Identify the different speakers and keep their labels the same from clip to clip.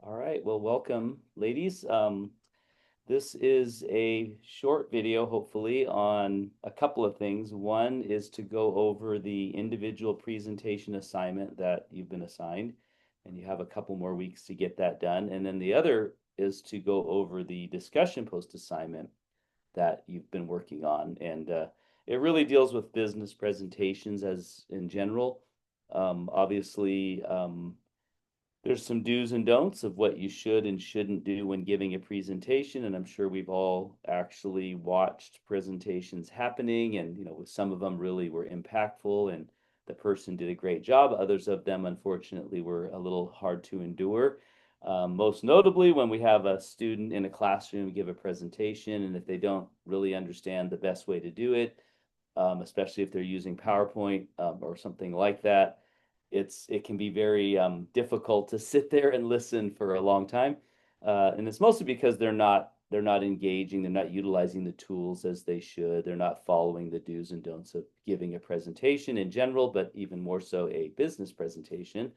Speaker 1: All right, well, welcome, ladies. This is a short video, hopefully, on a couple of things. One is to go over the individual presentation assignment that you've been assigned, and you have a couple more weeks to get that done. And then the other is to go over the discussion post assignment that you've been working on. And it really deals with business presentations as in general. Obviously, there's some do's and don'ts of what you should and shouldn't do when giving a presentation. And I'm sure we've all actually watched presentations happening, and with some of them really were impactful and the person did a great job. Others of them, unfortunately, were a little hard to endure. Most notably when we have a student in a classroom give a presentation, and if they don't really understand the best way to do it, especially if they're using PowerPoint or something like that, it can be very difficult to sit there and listen for a long time, and it's mostly because they're not engaging, they're not utilizing the tools as they should, they're not following the do's and don'ts of giving a presentation in general, but even more so a business presentation.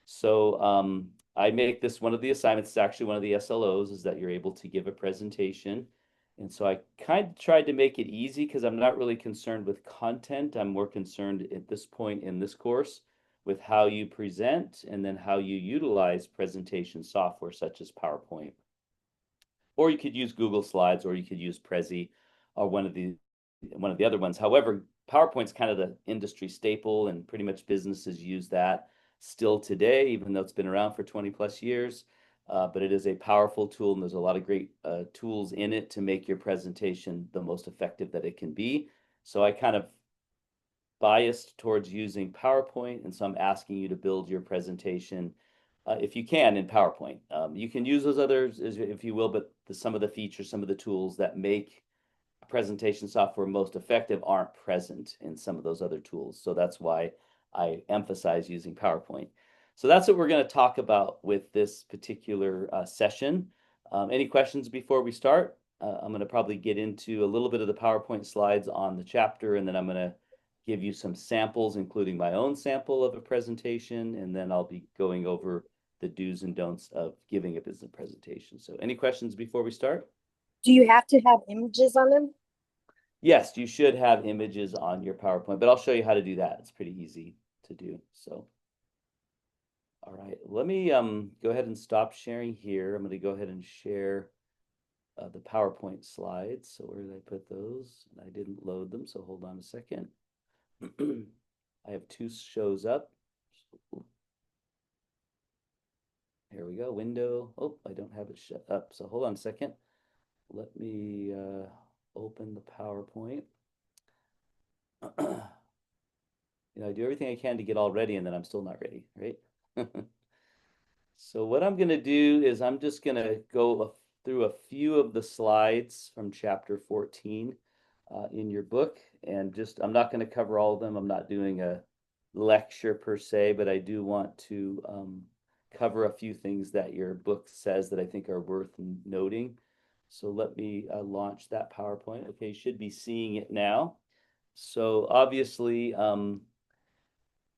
Speaker 1: So I make this one of the assignments. It's actually one of the SLOs, is that you're able to give a presentation. And so I kind of tried to make it easy because I'm not really concerned with content. I'm more concerned at this point in this course with how you present and then how you utilize presentation software such as PowerPoint. Or you could use Google Slides, or you could use Prezi, or one of the other ones. However, PowerPoint's kind of the industry staple, and pretty much businesses use that still today, even though it's been around for 20 plus years. But it is a powerful tool, and there's a lot of great tools in it to make your presentation the most effective that it can be. So I kind of biased towards using PowerPoint, and so I'm asking you to build your presentation, if you can, in PowerPoint. You can use those others if you will, but some of the features, some of the tools that make presentation software most effective aren't present in some of those other tools. So that's why I emphasize using PowerPoint. So that's what we're going to talk about with this particular session. Any questions before we start? I'm going to probably get into a little bit of the PowerPoint slides on the chapter, and then I'm going to give you some samples, including my own sample of a presentation, and then I'll be going over the do's and don'ts of giving a business presentation. So any questions before we start?
Speaker 2: Do you have to have images on them?
Speaker 1: Yes, you should have images on your PowerPoint, but I'll show you how to do that. It's pretty easy to do. So, all right, let me go ahead and stop sharing here. I'm going to go ahead and share the PowerPoint slides. So where did I put those? I didn't load them, so hold on a second. I have two shows up. Here we go, window. Oh, I don't have it shut up, so hold on a second. Let me open the PowerPoint. I do everything I can to get all ready, and then I'm still not ready, right? So what I'm going to do is I'm just going to go through a few of the slides from chapter 14 in your book, and I'm not going to cover all of them. I'm not doing a lecture per se, but I do want to cover a few things that your book says that I think are worth noting. So let me launch that PowerPoint. Okay, you should be seeing it now. So obviously,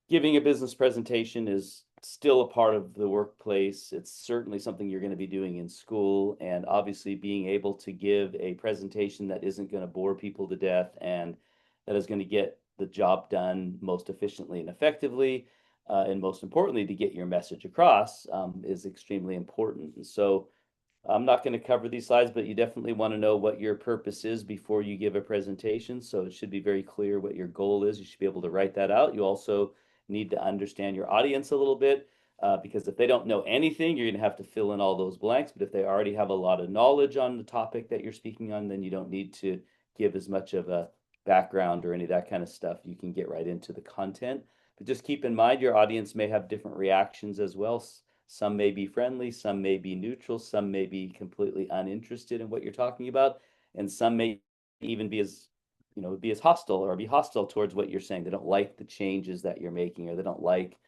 Speaker 1: giving a business presentation is still a part of the workplace. It's certainly something you're going to be doing in school, and obviously being able to give a presentation that isn't going to bore people to death and that is going to get the job done most efficiently and effectively, and most importantly, to get your message across, is extremely important. And so I'm not going to cover these slides, but you definitely want to know what your purpose is before you give a presentation. So it should be very clear what your goal is. You should be able to write that out. You also need to understand your audience a little bit, because if they don't know anything, you're going to have to fill in all those blanks. But if they already have a lot of knowledge on the topic that you're speaking on, then you don't need to give as much of a background or any of that kind of stuff. You can get right into the content. But just keep in mind, your audience may have different reactions as well. Some may be friendly, some may be neutral, some may be completely uninterested in what you're talking about, and some may even be as hostile or be hostile towards what you're saying. They don't like the changes that you're making, or they don't like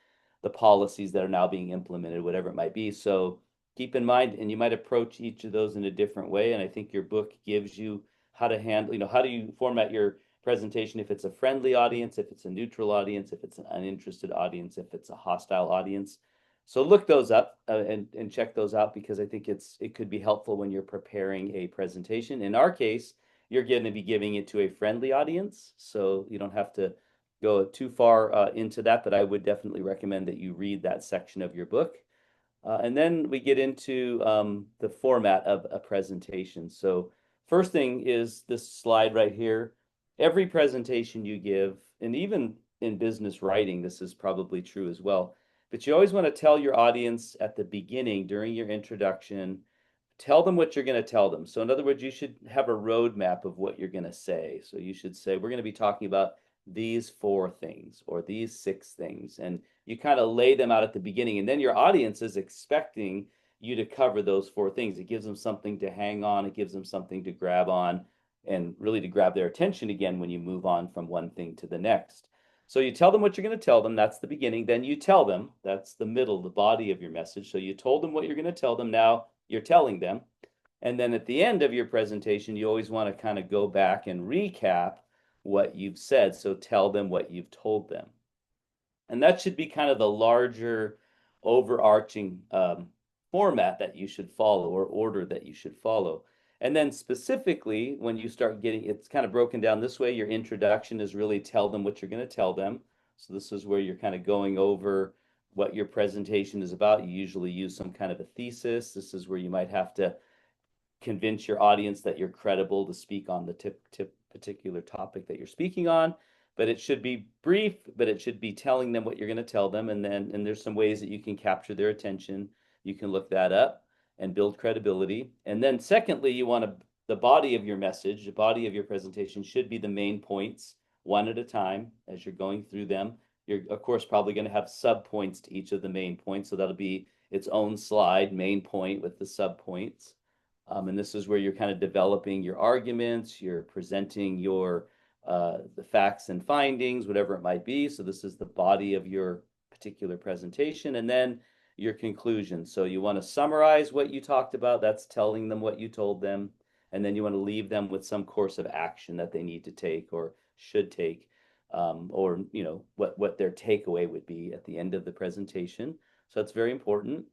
Speaker 1: the policies that are now being implemented, whatever it might be. So keep in mind, and you might approach each of those in a different way. And I think your book gives you how to handle, how do you format your presentation if it's a friendly audience, if it's a neutral audience, if it's an uninterested audience, if it's a hostile audience. So look those up and check those out because I think it could be helpful when you're preparing a presentation. In our case, you're going to be giving it to a friendly audience, so you don't have to go too far into that, but I would definitely recommend that you read that section of your book. And then we get into the format of a presentation. So first thing is this slide right here. Every presentation you give, and even in business writing, this is probably true as well, but you always want to tell your audience at the beginning during your introduction, tell them what you're going to tell them. So in other words, you should have a roadmap of what you're going to say. So you should say, we're going to be talking about these 4 things or these 6 things. And you kind of lay them out at the beginning. And then your audience is expecting you to cover those 4 things. It gives them something to hang on. It gives them something to grab on and really to grab their attention again when you move on from one thing to the next. So you tell them what you're going to tell them. That's the beginning. Then you tell them. That's the middle, the body of your message. So you told them what you're going to tell them. Now you're telling them. And then at the end of your presentation, you always want to kind of go back and recap what you've said. So tell them what you've told them. And that should be kind of the larger overarching format that you should follow or order that you should follow. And then specifically, when you start getting, it's kind of broken down this way. Your introduction is really tell them what you're going to tell them. So this is where you're kind of going over what your presentation is about. You usually use some kind of a thesis. This is where you might have to convince your audience that you're credible to speak on the particular topic that you're speaking on. But it should be brief, but it should be telling them what you're going to tell them. And there's some ways that you can capture their attention. You can look that up and build credibility. And then secondly, you want to, the body of your message, the body of your presentation should be the main points one at a time as you're going through them. You're, of course, probably going to have sub points to each of the main points. So that'll be its own slide, main point with the sub points. And this is where you're kind of developing your arguments, you're presenting your the facts and findings, whatever it might be. So this is the body of your particular presentation, and then your conclusion. So you want to summarize what you talked about. That's telling them what you told them, and then you want to leave them with some course of action that they need to take or should take, or what their takeaway would be at the end of the presentation. So that's very important.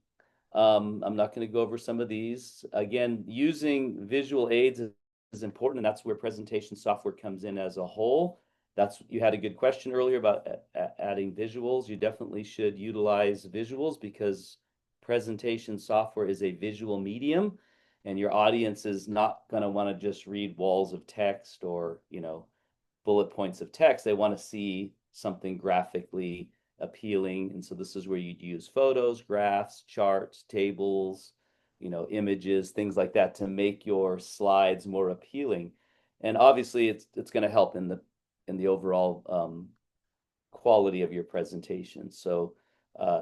Speaker 1: I'm not going to go over some of these. Again, using visual aids is important, and that's where presentation software comes in as a whole. That's, you had a good question earlier about adding visuals. You definitely should utilize visuals because presentation software is a visual medium, and your audience is not going to want to just read walls of text or, bullet points of text. They want to see something graphically appealing. And so this is where you'd use photos, graphs, charts, tables, images, things like that to make your slides more appealing. And obviously it's going to help in the overall quality of your presentation. So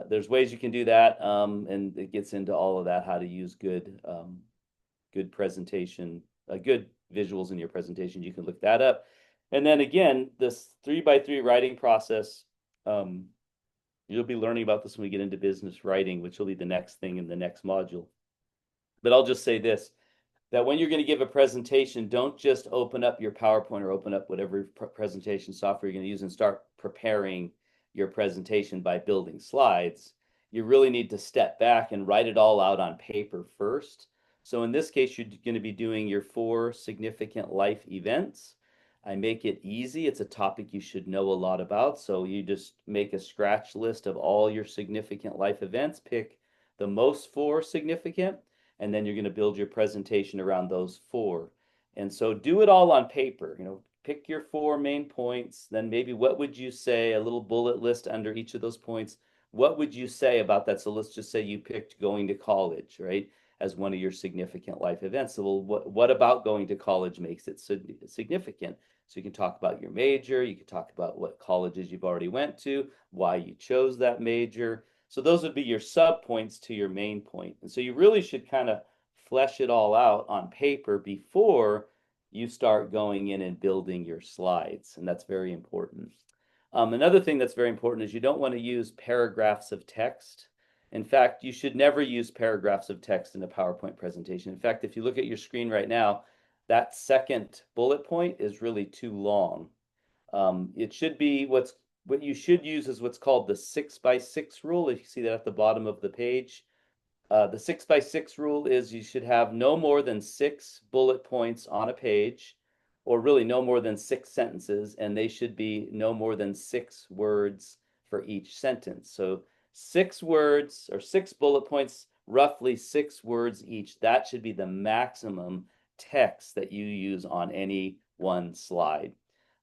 Speaker 1: there's ways you can do that. And it gets into all of that, how to use good presentation, good visuals in your presentation. You can look that up. And then again, this 3x3 writing process, you'll be learning about this when we get into business writing, which will be the next thing in the next module. But I'll just say this, that when you're going to give a presentation, don't just open up your PowerPoint or open up whatever presentation software you're going to use and start preparing your presentation by building slides. You really need to step back and write it all out on paper first. So in this case, you're going to be doing your 4 significant life events. I make it easy. It's a topic you should know a lot about. So you just make a scratch list of all your significant life events, pick the most 4 significant, and then you're going to build your presentation around those 4. And so do it all on paper. Pick your 4 main points, then maybe what would you say, a little bullet list under each of those points. What would you say about that? So let's just say you picked going to college, right, as one of your significant life events. So well, what about going to college makes it significant? So you can talk about your major, you can talk about what colleges you've already went to, why you chose that major. So those would be your sub points to your main point. And so you really should kind of flesh it all out on paper before you start going in and building your slides. And that's very important. Another thing that's very important is you don't want to use paragraphs of text. In fact, you should never use paragraphs of text in a PowerPoint presentation. In fact, if you look at your screen right now, that second bullet point is really too long. It should be what's what you should use is what's called the 6x6 rule. If you see that at the bottom of the page, the 6x6 rule is you should have no more than 6 bullet points on a page, or really no more than 6 sentences, and they should be no more than 6 words for each sentence. So 6 words or 6 bullet points, roughly 6 words each. That should be the maximum text that you use on any one slide.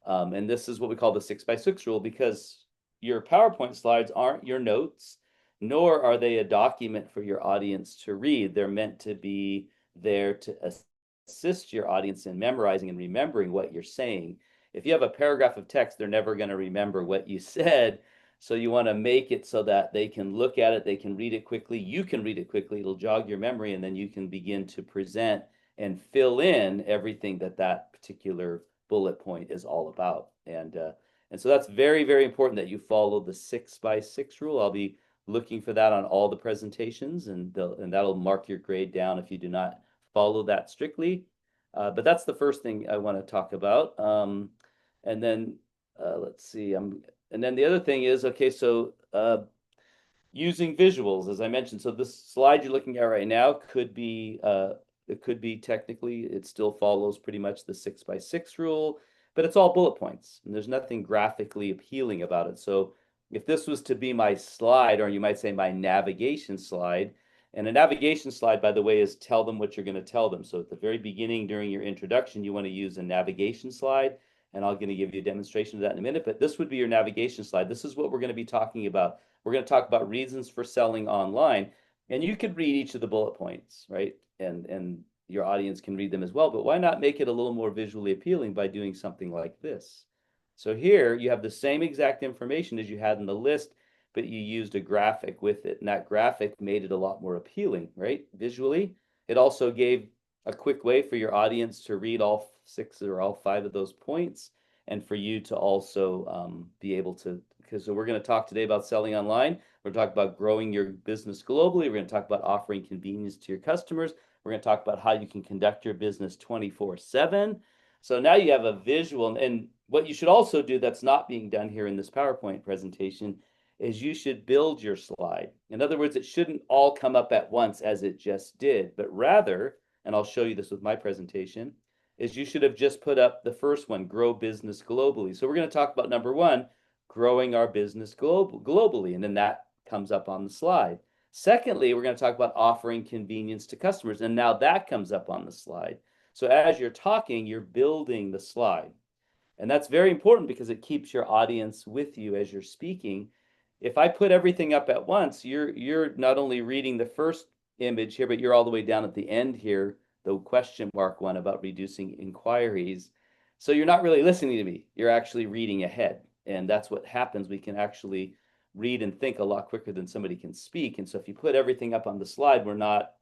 Speaker 1: And this is what we call the 6x6 rule, because your PowerPoint slides aren't your notes, nor are they a document for your audience to read. They're meant to be there to assist your audience in memorizing and remembering what you're saying. If you have a paragraph of text, they're never going to remember what you said. So you want to make it so that they can look at it, they can read it quickly, you can read it quickly, it'll jog your memory, and then you can begin to present and fill in everything that that particular bullet point is all about. And so that's very, very important that you follow the 6x6 rule. I'll be looking for that on all the presentations, and that'll mark your grade down if you do not follow that strictly. But that's the first thing I want to talk about. And then let's see. And then the other thing is, okay, so using visuals, as I mentioned. So this slide you're looking at right now could be it could be technically, it still follows pretty much the 6x6 rule, but it's all bullet points and there's nothing graphically appealing about it. So if this was to be my slide, or you might say my navigation slide, and a navigation slide, by the way, is tell them what you're going to tell them. So at the very beginning, during your introduction, you want to use a navigation slide, and I'm going to give you a demonstration of that in a minute, but this would be your navigation slide. This is what we're going to be talking about. We're going to talk about reasons for selling online, and you could read each of the bullet points, right? And your audience can read them as well, but why not make it a little more visually appealing by doing something like this? So here you have the same exact information as you had in the list, but you used a graphic with it, and that graphic made it a lot more appealing, right? Visually. It also gave a quick way for your audience to read all 6 or all 5 of those points, and for you to also be able to, because so we're going to talk today about selling online. We're going to talk about growing your business globally. We're going to talk about offering convenience to your customers. We're going to talk about how you can conduct your business 24/7. So now you have a visual, and what you should also do that's not being done here in this PowerPoint presentation is you should build your slide. In other words, it shouldn't all come up at once as it just did, but rather, and I'll show you this with my presentation, is you should have just put up the first one, grow business globally. So we're going to talk about number one, growing our business globally, and then that comes up on the slide. Secondly, we're going to talk about offering convenience to customers, and now that comes up on the slide. So as you're talking, you're building the slide. And that's very important because it keeps your audience with you as you're speaking. If I put everything up at once, you're not only reading the first image here, but you're all the way down at the end here, the question mark one about reducing inquiries. So you're not really listening to me. You're actually reading ahead. And that's what happens. We can actually read and think a lot quicker than somebody can speak. And so if you put everything up on the slide, we're not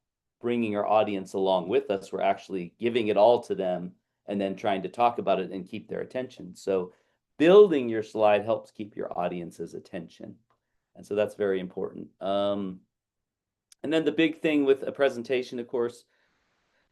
Speaker 1: bringing our audience along with us. We're actually giving it all to them and then trying to talk about it and keep their attention. So building your slide helps keep your audience's attention. And so that's very important. And then the big thing with a presentation, of course,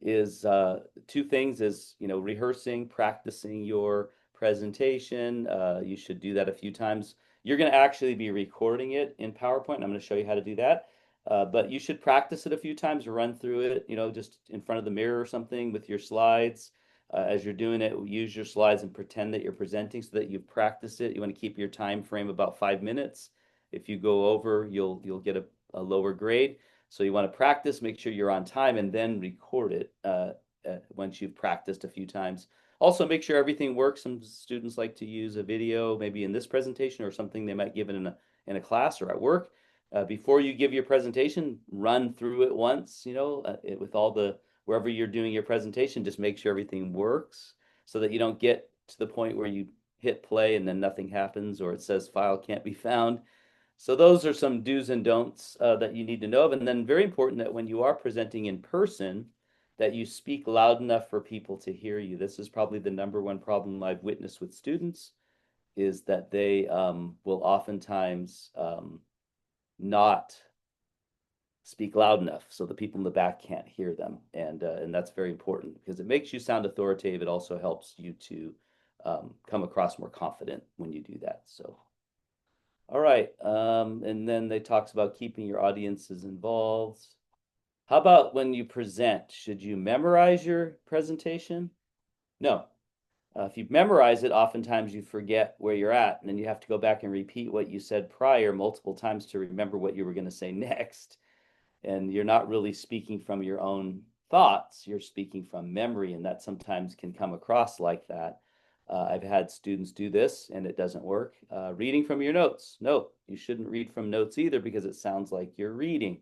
Speaker 1: is 2 things: is rehearsing, practicing your presentation. You should do that a few times. You're going to actually be recording it in PowerPoint. I'm going to show you how to do that. But you should practice it a few times, run through it, just in front of the mirror or something with your slides. As you're doing it, use your slides and pretend that you're presenting so that you practice it. You want to keep your time frame about 5 minutes. If you go over, you'll get a lower grade. So you want to practice, make sure you're on time, and then record it once you've practiced a few times. Also, make sure everything works. Some students like to use a video, maybe in this presentation or something they might give it in a class or at work. Before you give your presentation, run through it once, with all the, wherever you're doing your presentation, just make sure everything works so that you don't get to the point where you hit play and then nothing happens, or it says file can't be found. So those are some do's and don'ts that you need to know of. And then very important that when you are presenting in person, that you speak loud enough for people to hear you. This is probably the #1 problem I've witnessed with students, is that they will oftentimes not speak loud enough so the people in the back can't hear them. And that's very important because it makes you sound authoritative. It also helps you to come across more confident when you do that. So All right. And then they talks about keeping your audiences involved. How about when you present? Should you memorize your presentation? No. If you memorize it, oftentimes you forget where you're at, and then you have to go back and repeat what you said prior multiple times to remember what you were going to say next. And you're not really speaking from your own thoughts, you're speaking from memory, and that sometimes can come across like that. I've had students do this and it doesn't work. Reading from your notes. No, you shouldn't read from notes either because it sounds like you're reading.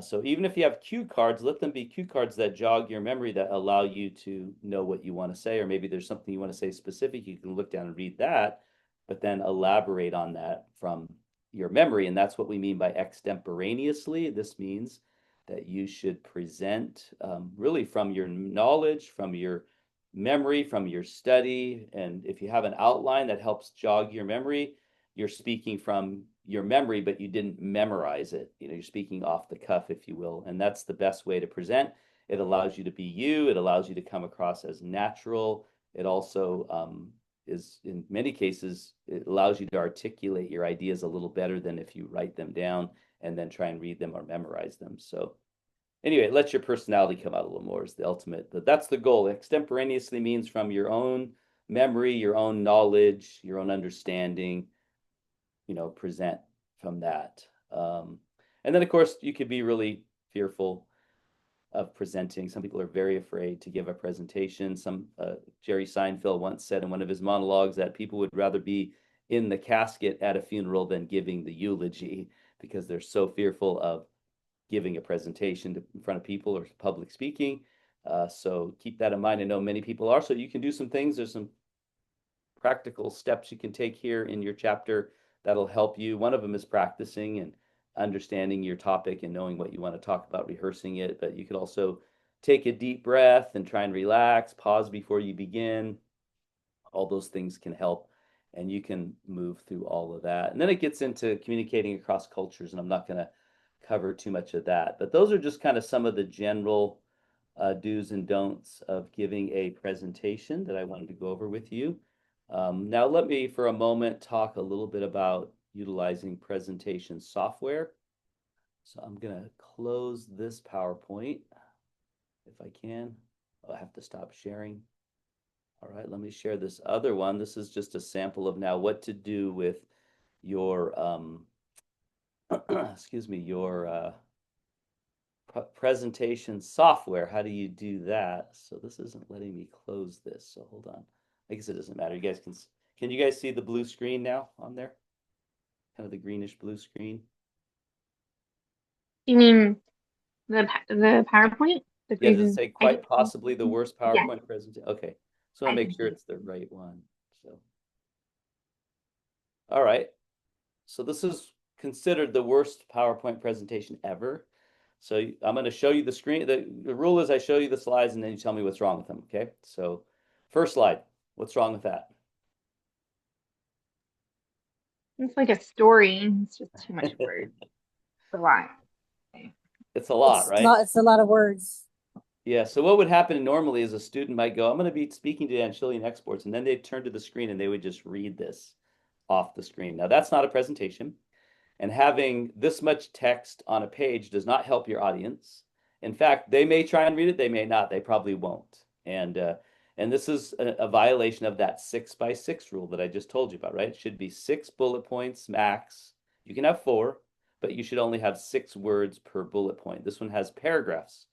Speaker 1: So even if you have cue cards, let them be cue cards that jog your memory, that allow you to know what you want to say, or maybe there's something you want to say specific, you can look down and read that, but then elaborate on that from your memory. And that's what we mean by extemporaneously. This means that you should present really from your knowledge, from your memory, from your study. And if you have an outline that helps jog your memory, you're speaking from your memory, but you didn't memorize it. You're speaking off the cuff, if you will. And that's the best way to present. It allows you to be you. It allows you to come across as natural. It also is, in many cases, it allows you to articulate your ideas a little better than if you write them down and then try and read them or memorize them. So anyway, let your personality come out a little more is the ultimate. But that's the goal. Extemporaneously means from your own memory, your own knowledge, your own understanding, present from that. And then, of course, you could be really fearful of presenting. Some people are very afraid to give a presentation. Jerry Seinfeld once said in one of his monologues that people would rather be in the casket at a funeral than giving the eulogy because they're so fearful of giving a presentation in front of people or public speaking. So keep that in mind. I know many people are. So you can do some things. There's some practical steps you can take here in your chapter that'll help you. One of them is practicing and understanding your topic and knowing what you want to talk about, rehearsing it. But you could also take a deep breath and try and relax, pause before you begin. All those things can help, and you can move through all of that. And then it gets into communicating across cultures, and I'm not going to cover too much of that. But those are just kind of some of the general do's and don'ts of giving a presentation that I wanted to go over with you. Now, let me for a moment talk a little bit about utilizing presentation software. So I'm going to close this PowerPoint if I can. Oh, I have to stop sharing. All right, let me share this other one. This is just a sample of now what to do with your, excuse me, your presentation software. How do you do that? So this isn't letting me close this. So hold on. I guess it doesn't matter. You guys can you guys see the blue screen now on there? Kind of the greenish blue screen.
Speaker 3: You mean the PowerPoint? The
Speaker 1: Yeah, does it
Speaker 3: presentation?
Speaker 1: say quite possibly the worst
Speaker 3: Yes,
Speaker 1: PowerPoint presentation? Okay. So I
Speaker 3: I
Speaker 1: want to make
Speaker 3: can
Speaker 1: sure
Speaker 3: see.
Speaker 1: it's the right one. So, all right. So this is considered the worst PowerPoint presentation ever. So I'm going to show you the screen. The rule is I show you the slides and then you tell me what's wrong with them. Okay. So first slide, what's wrong with that?
Speaker 3: It's like a story. It's just too much words. It's a lot. Okay.
Speaker 1: It's a lot,
Speaker 2: It's
Speaker 1: right?
Speaker 2: not, it's a lot of words.
Speaker 1: Yeah. So what would happen normally is a student might go, I'm going to be speaking to Antillian exports, and then they'd turn to the screen and they would just read this off the screen. Now that's not a presentation. And having this much text on a page does not help your audience. In fact, they may try and read it, they may not, they probably won't. And this is a violation of that 6 by 6 rule that I just told you about, right? It should be 6 bullet points max. You can have 4, but you should only have 6 words per bullet point. This one has paragraphs.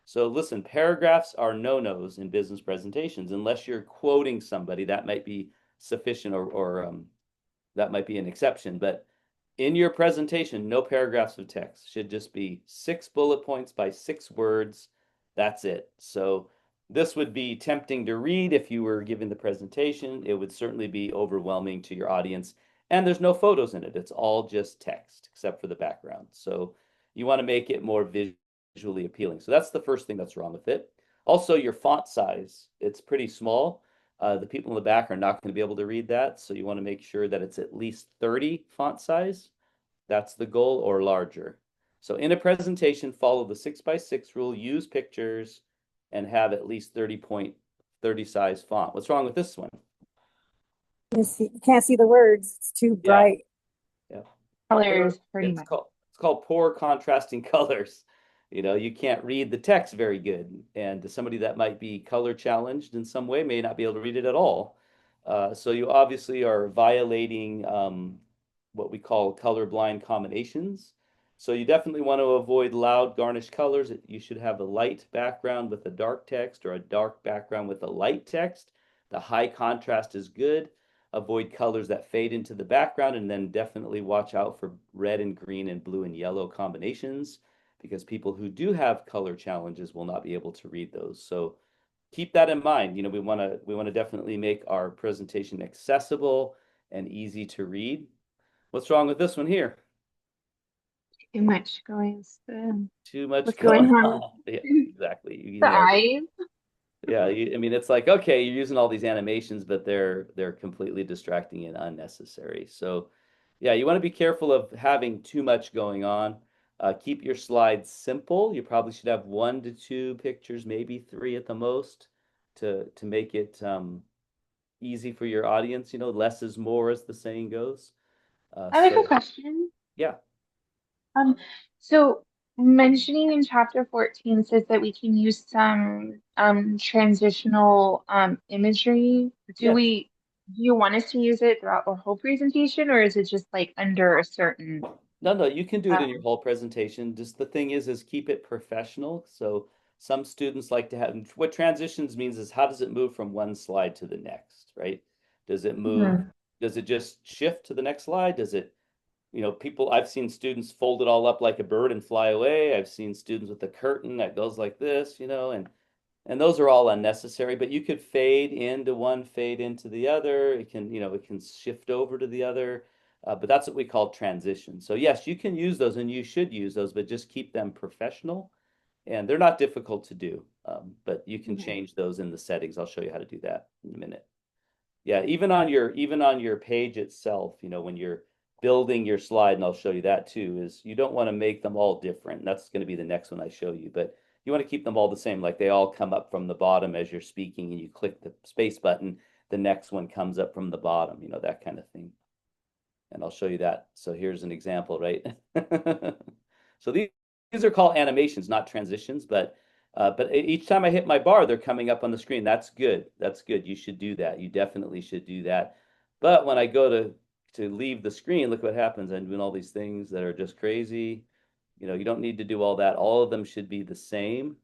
Speaker 1: So listen, paragraphs are no-nos in business presentations unless you're quoting somebody. That might be sufficient, or that might be an exception, but in your presentation, no paragraphs of text. Should just be 6 bullet points by 6 words. That's it. So this would be tempting to read if you were giving the presentation. It would certainly be overwhelming to your audience. And there's no photos in it. It's all just text, except for the background. So you want to make it more visually appealing. So that's the first thing that's wrong with it. Also, your font size, it's pretty small. The people in the back are not going to be able to read that. So you want to make sure that it's at least 30 font size. That's the goal, or larger. So in a presentation, follow the 6 by 6 rule, use pictures, and have at least 30 size font. What's wrong with this one?
Speaker 2: You can't see the words. It's too
Speaker 1: Yeah,
Speaker 2: bright.
Speaker 3: Colors pretty much.
Speaker 1: It's called poor contrasting colors. You can't read the text very good, and somebody that might be color challenged in some way may not be able to read it at all. So you obviously are violating what we call colorblind combinations. So you definitely want to avoid loud garnished colors. You should have a light background with a dark text or a dark background with a light text. The high contrast is good. Avoid colors that fade into the background, and then definitely watch out for red and green and blue and yellow combinations, because people who do have color challenges will not be able to read those. So keep that in mind. We want to definitely make our presentation accessible and easy to read. What's wrong with this one here?
Speaker 3: Too much
Speaker 1: Too much
Speaker 3: what's going
Speaker 1: going
Speaker 3: on
Speaker 1: on. Yeah,
Speaker 3: with
Speaker 1: exactly. You
Speaker 3: the
Speaker 1: nailed it.
Speaker 3: eyes.
Speaker 1: Yeah, I mean, it's like, okay, you're using all these animations, but they're completely distracting and unnecessary. So, yeah, you want to be careful of having too much going on. Keep your slides simple. You probably should have 1 to 2 pictures, maybe 3 at the most, to make it easy for your audience. Less is more, as the saying goes.
Speaker 3: I have a good
Speaker 1: So,
Speaker 3: question.
Speaker 1: yeah,
Speaker 3: Um, so mentioning in chapter 14 says that we can use some transitional imagery.
Speaker 1: yes.
Speaker 3: Do you want us to use it throughout our whole presentation, or is it just like under a certain
Speaker 1: No, you can do it in your
Speaker 3: um
Speaker 1: whole presentation. Just the thing is keep it professional. So some students like to have, what transitions means is how does it move from one slide to the next, right? Does it move,
Speaker 3: Mhm.
Speaker 1: does it just shift to the next slide? Does it, I've seen students fold it all up like a bird and fly away. I've seen students with a curtain that goes like this, and those are all unnecessary, but you could fade into one, fade into the other. It can shift over to the other. But that's what we call transition. So yes, you can use those and you should use those, but just keep them professional. And they're not difficult to do. But you can
Speaker 3: Mhm.
Speaker 1: change those in the settings. I'll show you how to do that in a minute. Yeah, even on your page itself, when you're building your slide, and I'll show you that too, is you don't want to make them all different. That's going to be the next one I show you, but you want to keep them all the same, like they all come up from the bottom as you're speaking and you click the space button, the next one comes up from the bottom, that kind of thing. And I'll show you that. So here's an example, right? So these are called animations, not transitions, but each time I hit my bar, they're coming up on the screen. That's good. That's good. You should do that. You definitely should do that. But when I go to leave the screen, look what happens. I'm doing all these things that are just crazy. You don't need to do all that. All of them should be the same.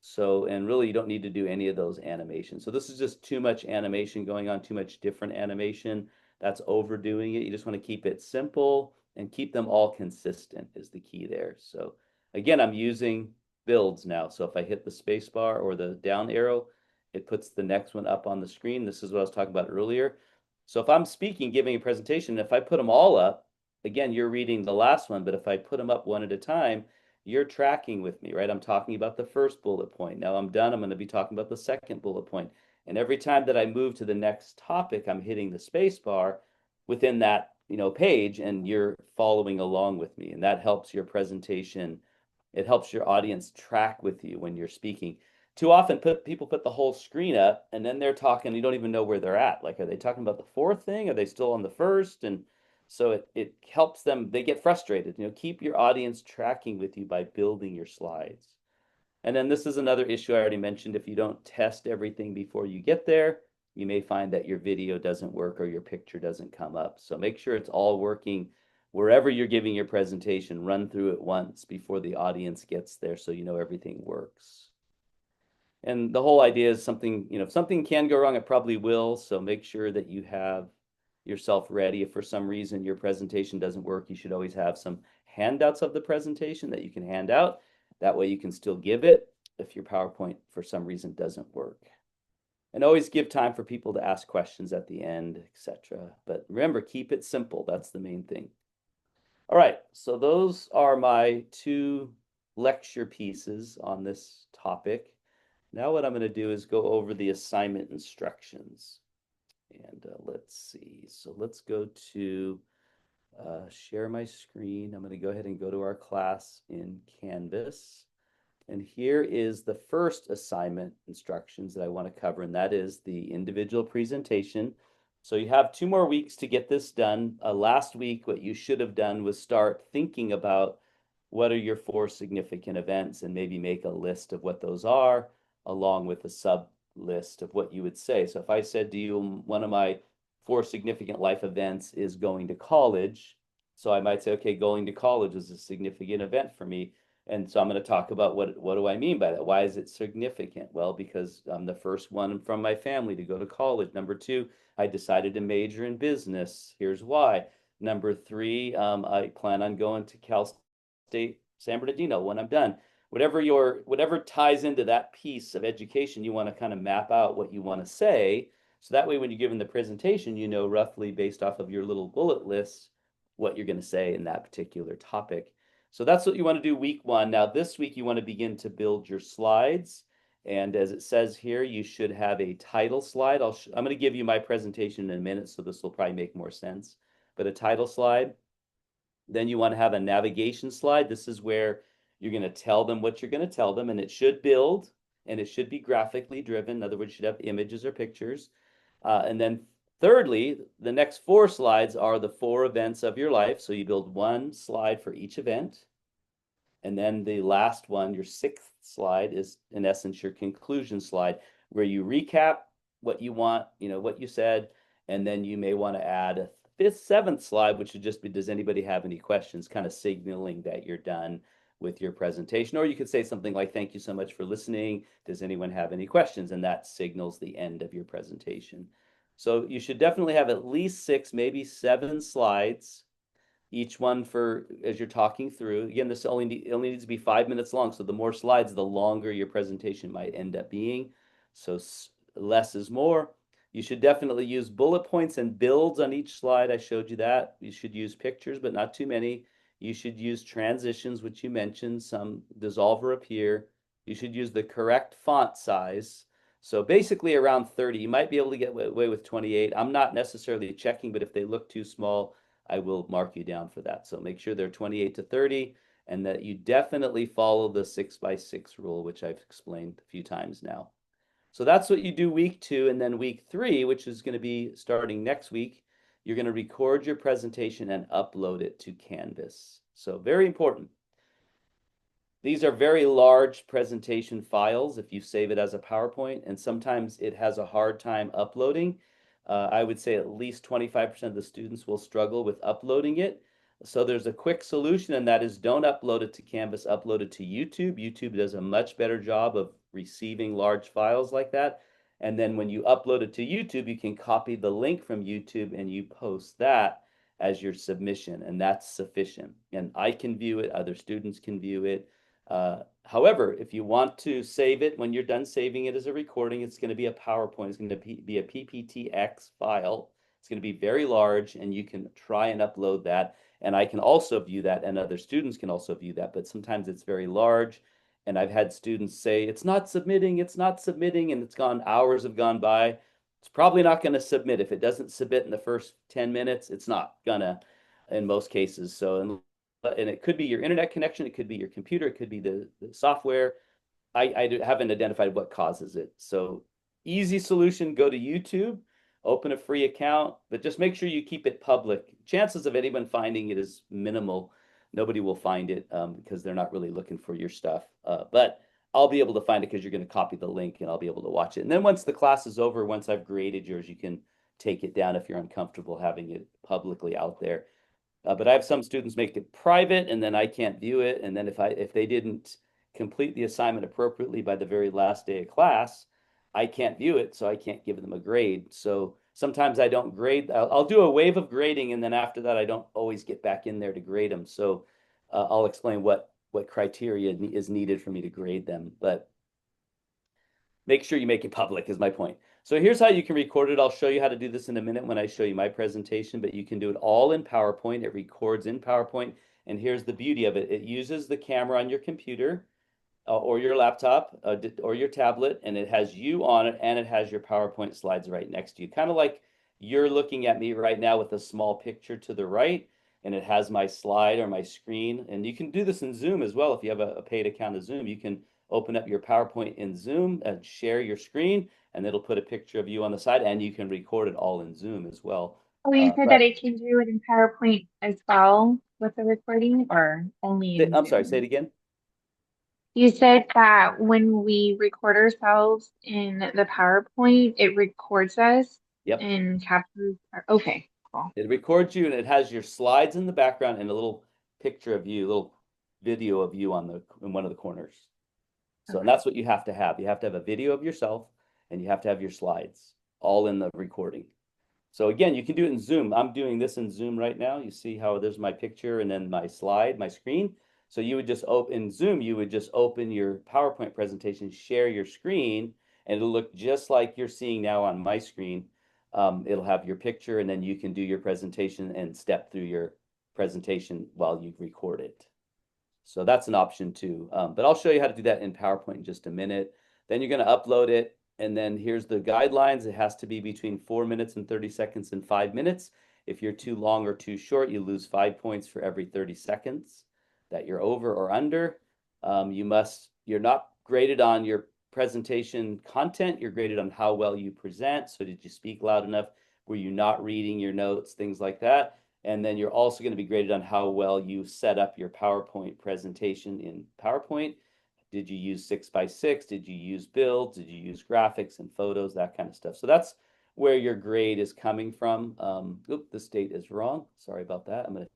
Speaker 1: So, and really, you don't need to do any of those animations. So this is just too much animation going on, too much different animation. That's overdoing it. You just want to keep it simple and keep them all consistent is the key there. So again, I'm using builds now. So if I hit the space bar or the down arrow, it puts the next one up on the screen. This is what I was talking about earlier. So if I'm speaking, giving a presentation, if I put them all up, again, you're reading the last one, but if I put them up one at a time, you're tracking with me, right? I'm talking about the first bullet point. Now I'm done. I'm going to be talking about the second bullet point. And every time that I move to the next topic, I'm hitting the space bar within that, page, and you're following along with me. And that helps your presentation. It helps your audience track with you when you're speaking. Too often people put the whole screen up and then they're talking, you don't even know where they're at. Like, are they talking about the fourth thing? Are they still on the first? And so it helps them, they get frustrated. Keep your audience tracking with you by building your slides. And then this is another issue I already mentioned. If you don't test everything before you get there, you may find that your video doesn't work or your picture doesn't come up. So make sure it's all working wherever you're giving your presentation. Run through it once before the audience gets there so you know everything works. And the whole idea is something, if something can go wrong, it probably will. So make sure that you have yourself ready. If for some reason your presentation doesn't work, you should always have some handouts of the presentation that you can hand out. That way you can still give it if your PowerPoint for some reason doesn't work. And always give time for people to ask questions at the end, etc. But remember, keep it simple. That's the main thing. All right, so those are my 2 lecture pieces on this topic. Now what I'm going to do is go over the assignment instructions. And let's see. So let's go to share my screen. I'm going to go ahead and go to our class in Canvas. And here is the first assignment instructions that I want to cover, and that is the individual presentation. So you have 2 more weeks to get this done. Last week, what you should have done was start thinking about what are your 4 significant events and maybe make a list of what those are, along with a sub list of what you would say. So if I said to you, one of my 4 significant life events is going to college, so I might say, okay, going to college is a significant event for me. And so I'm going to talk about what do I mean by that? Why is it significant? Well, because I'm the first one from my family to go to college. Number two, I decided to major in business. Here's why. Number three, I plan on going to Cal State San Bernardino when I'm done. Whatever ties into that piece of education, you want to kind of map out what you want to say. So that way, when you're given the presentation, you know roughly based off of your little bullet list what you're going to say in that particular topic. So that's what you want to do week one. Now, this week, you want to begin to build your slides. And as it says here, you should have a title slide. I'm going to give you my presentation in a minute, so this will probably make more sense. But a title slide. Then you want to have a navigation slide. This is where you're going to tell them what you're going to tell them, and it should build, and it should be graphically driven. In other words, you should have images or pictures. And then thirdly, the next 4 slides are the 4 events of your life. So you build 1 slide for each event. And then the last one, your 6th slide, is in essence your conclusion slide, where you recap what you want, what you said, and then you may want to add a 5th, 7th slide, which would just be, does anybody have any questions, kind of signaling that you're done with your presentation. Or you could say something like, thank you so much for listening. Does anyone have any questions? And that signals the end of your presentation. So you should definitely have at least 6, maybe 7 slides, each one for as you're talking through. Again, this only needs to be 5 minutes long. So the more slides, the longer your presentation might end up being. So less is more. You should definitely use bullet points and builds on each slide. I showed you that. You should use pictures, but not too many. You should use transitions, which you mentioned, some dissolve or appear. You should use the correct font size. So basically around 30. You might be able to get away with 28. I'm not necessarily checking, but if they look too small, I will mark you down for that. So make sure they're 28 to 30 and that you definitely follow the 6x6 rule, which I've explained a few times now. So that's what you do week 2. And then week 3, which is going to be starting next week, you're going to record your presentation and upload it to Canvas. So very important. These are very large presentation files if you save it as a PowerPoint, and sometimes it has a hard time uploading. I would say at least 25% of the students will struggle with uploading it. So there's a quick solution, and that is don't upload it to Canvas, upload it to YouTube. YouTube does a much better job of receiving large files like that. And then when you upload it to YouTube, you can copy the link from YouTube and you post that as your submission, and that's sufficient. And I can view it, other students can view it. However, if you want to save it, when you're done saving it as a recording, it's going to be a PowerPoint. It's going to be a PPTX file. It's going to be very large, and you can try and upload that. And I can also view that, and other students can also view that, but sometimes it's very large. And I've had students say, it's not submitting, and it's gone, hours have gone by. It's probably not going to submit. If it doesn't submit in the first 10 minutes, it's not gonna in most cases. So, and it could be your internet connection, it could be your computer, it could be the software. I haven't identified what causes it. So easy solution, go to YouTube, open a free account, but just make sure you keep it public. Chances of anyone finding it is minimal. Nobody will find it because they're not really looking for your stuff. But I'll be able to find it because you're going to copy the link and I'll be able to watch it. And then once the class is over, once I've graded yours, you can take it down if you're uncomfortable having it publicly out there. But I have some students make it private and then I can't view it. And then if they didn't complete the assignment appropriately by the very last day of class, I can't view it, so I can't give them a grade. So sometimes I don't grade. I'll do a wave of grading, and then after that, I don't always get back in there to grade them. So I'll explain what criteria is needed for me to grade them. But make sure you make it public is my point. So here's how you can record it. I'll show you how to do this in a minute when I show you my presentation, but you can do it all in PowerPoint. It records in PowerPoint. And here's the beauty of it. It uses the camera on your computer or your laptop or your tablet, and it has you on it, and it has your PowerPoint slides right next to you. Kind of like you're looking at me right now with a small picture to the right, and it has my slide or my screen. And you can do this in Zoom as well. If you have a paid account of Zoom, you can open up your PowerPoint in Zoom and share your screen, and it'll put a picture of you on the side, and you can record it all in Zoom as well.
Speaker 3: Oh, you said that
Speaker 1: But
Speaker 3: it can do it in PowerPoint as well with the recording or only in
Speaker 1: I'm sorry, say it
Speaker 3: Zoom?
Speaker 1: again.
Speaker 3: You said that when we record ourselves in the PowerPoint, it records us
Speaker 1: Yep.
Speaker 3: and captures okay, cool.
Speaker 1: It records you and it has your slides in the background and a little picture of you, a little video of you in one of the corners. So, and
Speaker 3: Okay.
Speaker 1: that's what you have to have. You have to have a video of yourself and you have to have your slides all in the recording. So again, you can do it in Zoom. I'm doing this in Zoom right now. You see how there's my picture and then my slide, my screen. So you would just open in Zoom, you would just open your PowerPoint presentation, share your screen, and it'll look just like you're seeing now on my screen. It'll have your picture, and then you can do your presentation and step through your presentation while you record it. So that's an option too. But I'll show you how to do that in PowerPoint in just a minute. Then you're going to upload it. And then here's the guidelines. It has to be between 4 minutes and 30 seconds and 5 minutes. If you're too long or too short, you lose 5 points for every 30 seconds that you're over or under. You're not graded on your presentation content. You're graded on how well you present. So did you speak loud enough? Were you not reading your notes? Things like that. And then you're also going to be graded on how well you set up your PowerPoint presentation in PowerPoint. Did you use 6x6? Did you use builds? Did you use graphics and photos? That kind of stuff. So that's where your grade is coming from. This date is wrong. Sorry about that. I'm going to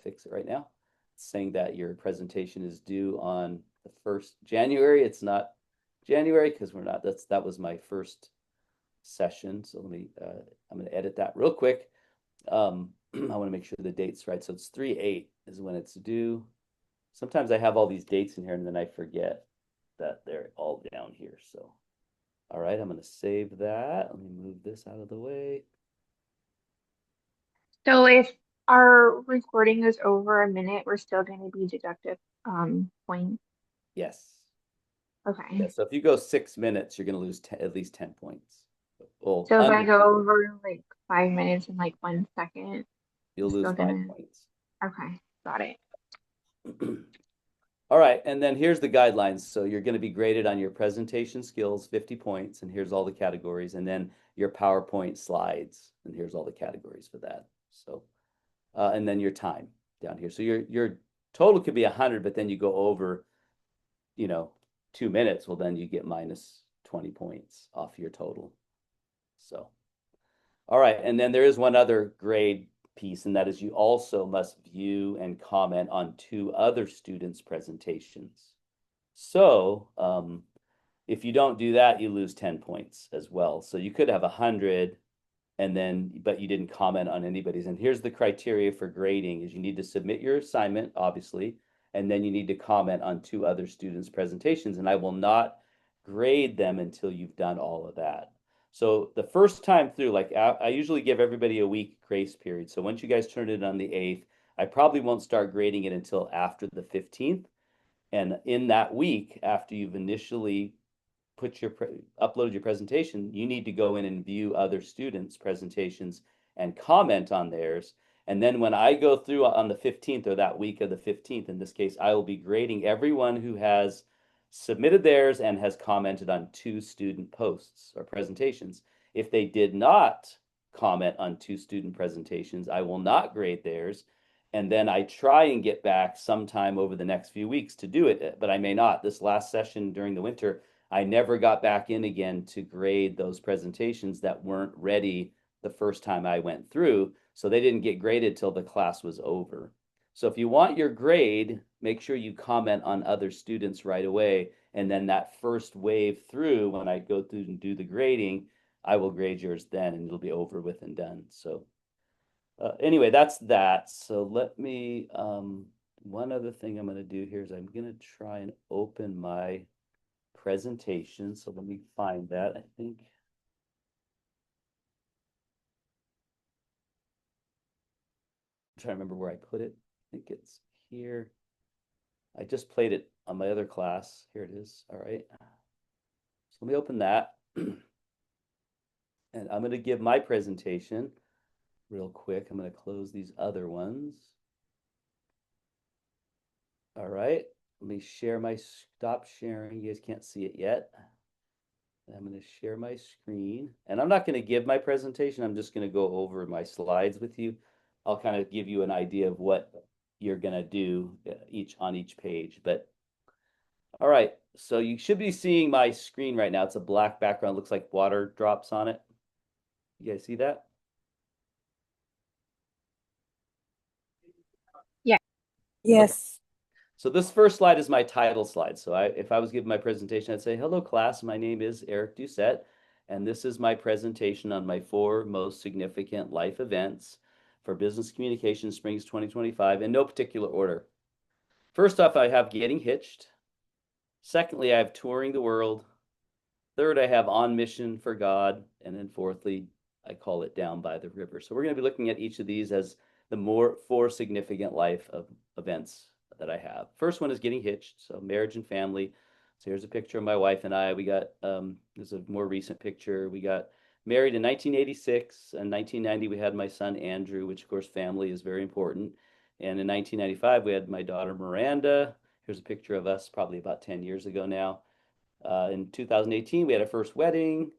Speaker 1: fix it right now. It's saying that your presentation is due on the 1st January. It's not January because we're not. That was my first session. So I'm going to edit that real quick. I want to make sure the date's right. So it's 3/8 is when it's due. Sometimes I have all these dates in here and then I forget that they're all down here. So, all right, I'm going to save that. Let me move this out of the way.
Speaker 3: So if our recording is over a minute, we're still going to be deducted points.
Speaker 1: Yes.
Speaker 3: Okay.
Speaker 1: Yeah, so if you go 6 minutes, you're going to lose at least 10 points. Well,
Speaker 3: So if I
Speaker 1: under,
Speaker 3: go over like 5 minutes and like 1 second, I'm
Speaker 1: you'll lose
Speaker 3: still
Speaker 1: 5
Speaker 3: gonna.
Speaker 1: points.
Speaker 3: Okay, got it.
Speaker 1: All right, and then here's the guidelines. So you're going to be graded on your presentation skills, 50 points, and here's all the categories, and then your PowerPoint slides, and here's all the categories for that. So, and then your time down here. So your total could be 100, but then you go over, 2 minutes. Well, then you get minus 20 points off your total. So, all right, and then there is one other grade piece, and that is you also must view and comment on 2 other students' presentations. So if you don't do that, you lose 10 points as well. So you could have 100 but you didn't comment on anybody's. And here's the criteria for grading is you need to submit your assignment, obviously, and then you need to comment on 2 other students' presentations. And I will not grade them until you've done all of that. So the first time through, like I usually give everybody a week grace period. So once you guys turn it on the 8th, I probably won't start grading it until after the 15th. And in that week, after you've initially uploaded your presentation, you need to go in and view other students' presentations and comment on theirs. And then when I go through on the 15th or that week of the 15th, in this case, I will be grading everyone who has submitted theirs and has commented on 2 student posts or presentations. If they did not comment on 2 student presentations, I will not grade theirs. And then I try and get back sometime over the next few weeks to do it, but I may not. This last session during the winter, I never got back in again to grade those presentations that weren't ready the first time I went through. So they didn't get graded till the class was over. So if you want your grade, make sure you comment on other students right away. And then that first wave through, when I go through and do the grading, I will grade yours then and it'll be over with and done. So anyway, that's that. So let me, one other thing I'm going to do here is I'm going to try and open my presentation. So let me find that. I think. I'm trying to remember where I put it. I think it's here. I just played it on my other class. Here it is. All right. So let me open that. And I'm going to give my presentation real quick. I'm going to close these other ones. All right. Let me share stop sharing. You guys can't see it yet. I'm going to share my screen, and I'm not going to give my presentation. I'm just going to go over my slides with you. I'll kind of give you an idea of what you're going to do on each page. But all right, so you should be seeing my screen right now. It's a black background, looks like water drops on it. You guys see that?
Speaker 3: Yeah.
Speaker 2: Yes.
Speaker 1: So this first slide is my title slide. So if I was giving my presentation, I'd say, hello class, my name is Eric Doucette, and this is my presentation on my 4 most significant life events for business communication Springs 2025 in no particular order. First off, I have getting hitched. Secondly, I have touring the world. Third, I have on mission for God. And then fourthly, I call it down by the river. So we're going to be looking at each of these as the 4 significant life of events that I have. First one is getting hitched. So marriage and family. So here's a picture of my wife and I. We got, this is a more recent picture. We got married in 1986. In 1990, we had my son, Andrew, which of course, family is very important. And in 1995, we had my daughter, Miranda. Here's a picture of us probably about 10 years ago now. In 2018, we had our first wedding.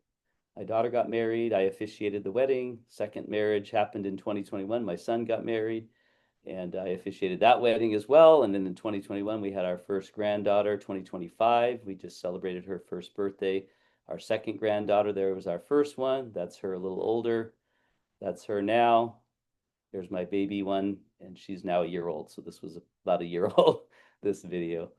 Speaker 1: My daughter got married. I officiated the wedding. Second marriage happened in 2021. My son got married, and I officiated that wedding as well. And then in 2021, we had our first granddaughter. 2025, we just celebrated her first birthday. Our second granddaughter, there was our first one. That's her a little older. That's her now. There's my baby one, and she's now a year old. So this was about a year old, this video.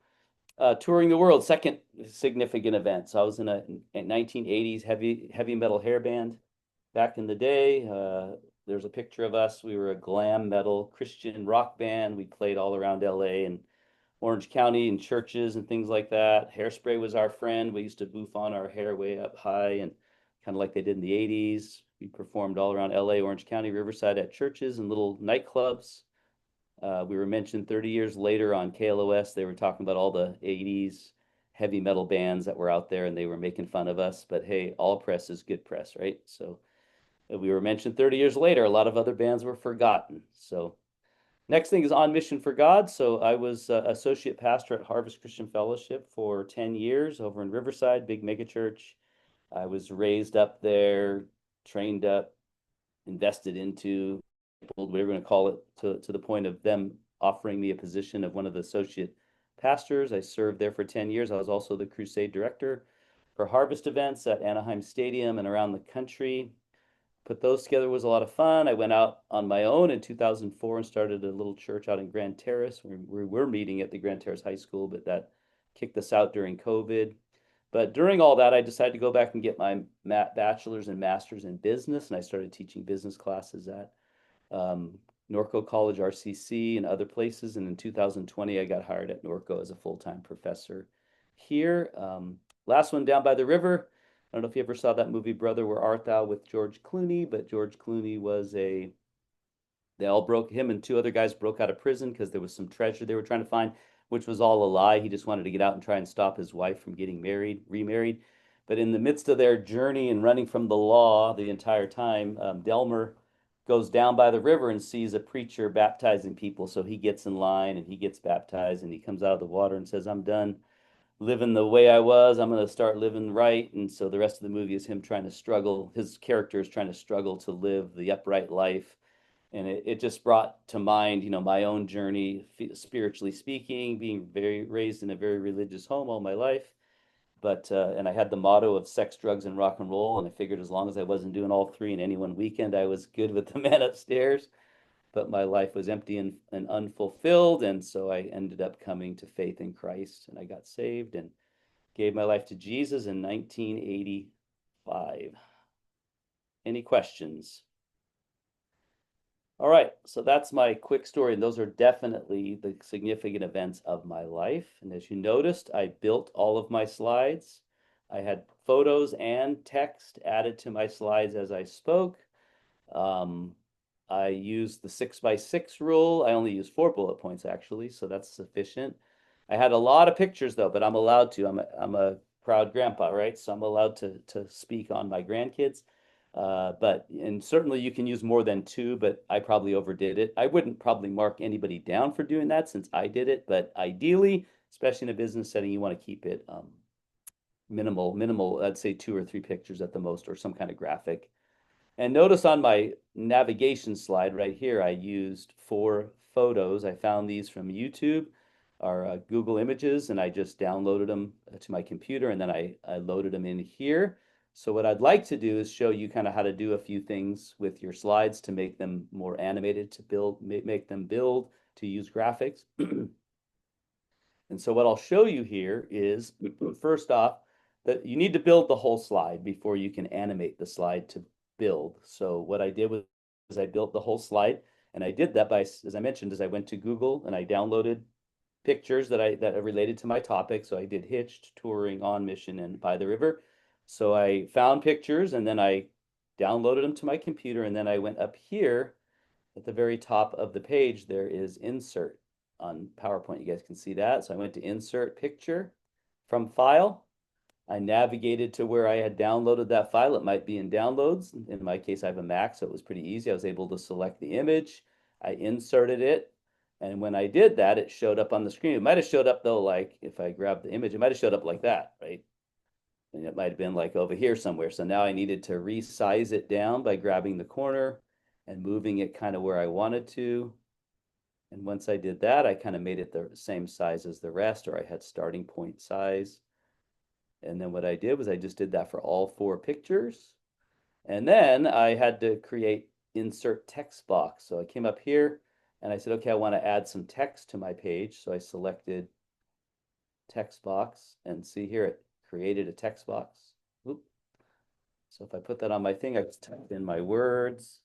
Speaker 1: Touring the world, second significant event. So I was in a 1980s heavy metal hair band back in the day. There's a picture of us. We were a glam metal Christian rock band. We played all around LA and Orange County and churches and things like that. Hairspray was our friend. We used to boof on our hair way up high and kind of like they did in the 80s. We performed all around LA, Orange County, Riverside at churches and little nightclubs. We were mentioned 30 years later on KLOS. They were talking about all the 80s heavy metal bands that were out there and they were making fun of us. But hey, all press is good press, right? So we were mentioned 30 years later. A lot of other bands were forgotten. So next thing is on mission for God. So I was associate pastor at Harvest Christian Fellowship for 10 years over in Riverside, big megachurch. I was raised up there, trained up, invested into, we were going to call it, to the point of them offering me a position of one of the associate pastors. I served there for 10 years. I was also the crusade director for harvest events at Anaheim Stadium and around the country. Put those together was a lot of fun. I went out on my own in 2004 and started a little church out in Grand Terrace. We were meeting at the Grand Terrace High School, but that kicked us out during COVID. But during all that, I decided to go back and get my bachelor's and master's in business, and I started teaching business classes at Norco College, RCC, and other places. And in 2020, I got hired at Norco as a full-time professor here. Last one, Down by the River. I don't know if you ever saw that movie, Brother, Where Art Thou, with George Clooney, but George Clooney was him and 2 other guys broke out of prison because there was some treasure they were trying to find, which was all a lie. He just wanted to get out and try and stop his wife from getting remarried. But in the midst of their journey and running from the law the entire time, Delmer goes down by the river and sees a preacher baptizing people. So he gets in line and he gets baptized and he comes out of the water and says, I'm done living the way I was. I'm going to start living right. And so the rest of the movie is him trying to struggle. His character is trying to struggle to live the upright life. And it just brought to mind, my own journey, spiritually speaking, being raised in a very religious home all my life. But and I had the motto of sex, drugs, and rock and roll. And I figured as long as I wasn't doing all 3 in any one weekend, I was good with the man upstairs. But my life was empty and unfulfilled. And so I ended up coming to faith in Christ, and I got saved and gave my life to Jesus in 1985. Any questions? All right, so that's my quick story, and those are definitely the significant events of my life. And as you noticed, I built all of my slides. I had photos and text added to my slides as I spoke. I used the 6x6 rule. I only used 4 bullet points actually, so that's sufficient. I had a lot of pictures though, but I'm allowed to. I'm a proud grandpa, right? So I'm allowed to speak on my grandkids. And certainly you can use more than 2, but I probably overdid it. I wouldn't probably mark anybody down for doing that since I did it, but ideally, especially in a business setting, you want to keep it minimal, I'd say 2 or 3 pictures at the most, or some kind of graphic. And notice on my navigation slide right here, I used 4 photos. I found these from YouTube or Google Images, and I just downloaded them to my computer, and then I loaded them in here. So what I'd like to do is show you kind of how to do a few things with your slides to make them more animated, to build, make them build, to use graphics. And so what I'll show you here is, first off, that you need to build the whole slide before you can animate the slide to build. So what I did was I built the whole slide, and I did that by, as I mentioned, is I went to Google and I downloaded pictures that are related to my topic. So I did hitched, touring, on mission, and by the river. So I found pictures and then I downloaded them to my computer, and then I went up here at the very top of the page. There is insert on PowerPoint. You guys can see that. So I went to insert picture from file. I navigated to where I had downloaded that file. It might be in downloads. In my case, I have a Mac, so it was pretty easy. I was able to select the image. I inserted it. And when I did that, it showed up on the screen. It might have showed up though, like if I grabbed the image, it might have showed up like that, right? And it might have been like over here somewhere. So now I needed to resize it down by grabbing the corner and moving it kind of where I wanted to. And once I did that, I kind of made it the same size as the rest, or I had starting point size. And then what I did was I just did that for all 4 pictures. And then I had to create insert text box. So I came up here and I said, okay, I want to add some text to my page. So I selected text box, and see here, it created a text box. Oop. So if I put that on my thing, I just typed in my words.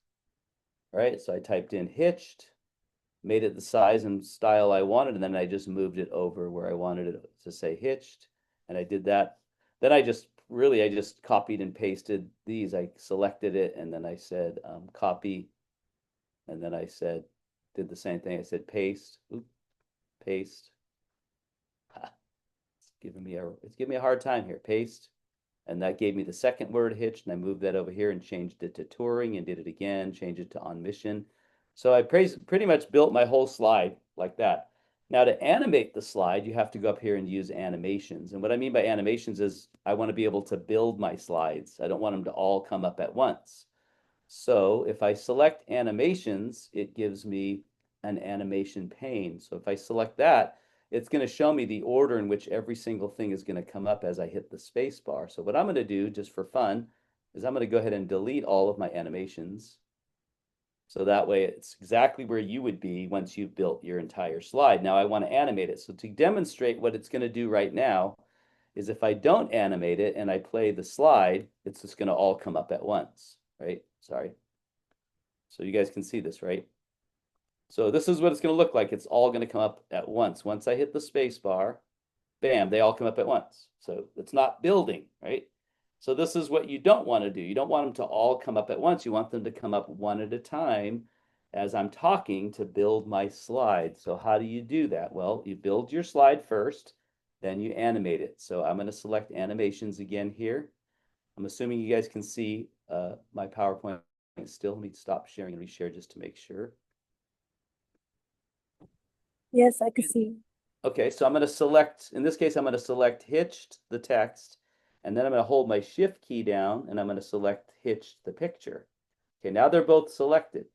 Speaker 1: All right, so I typed in hitched, made it the size and style I wanted, and then I just moved it over where I wanted it to say hitched, and I did that. Then I just copied and pasted these. I selected it, and then I said copy, and then I said, did the same thing. I said paste, paste. It's giving me a hard time here. Paste, and that gave me the second word hitched, and I moved that over here and changed it to touring, and did it again, changed it to on mission. So I pretty much built my whole slide like that. Now to animate the slide, you have to go up here and use animations. And what I mean by animations is I want to be able to build my slides. I don't want them to all come up at once. So if I select animations, it gives me an animation pane. So if I select that, it's going to show me the order in which every single thing is going to come up as I hit the space bar. So what I'm going to do, just for fun, is I'm going to go ahead and delete all of my animations. So that way it's exactly where you would be once you've built your entire slide. Now I want to animate it. So to demonstrate what it's going to do right now is if I don't animate it and I play the slide, it's just going to all come up at once, right? Sorry. So you guys can see this, right? So this is what it's going to look like. It's all going to come up at once. Once I hit the space bar, bam, they all come up at once. So it's not building, right? So this is what you don't want to do. You don't want them to all come up at once. You want them to come up one at a time as I'm talking to build my slide. So how do you do that? Well, you build your slide first, then you animate it. So I'm going to select animations again here. I'm assuming you guys can see my PowerPoint still. Let me stop sharing and reshare just to make sure.
Speaker 2: Yes, I can see.
Speaker 1: Okay, so I'm going to select, in this case, I'm going to select hitched, the text, and then I'm going to hold my shift key down and I'm going to select hitched, the picture. Okay, now they're both selected.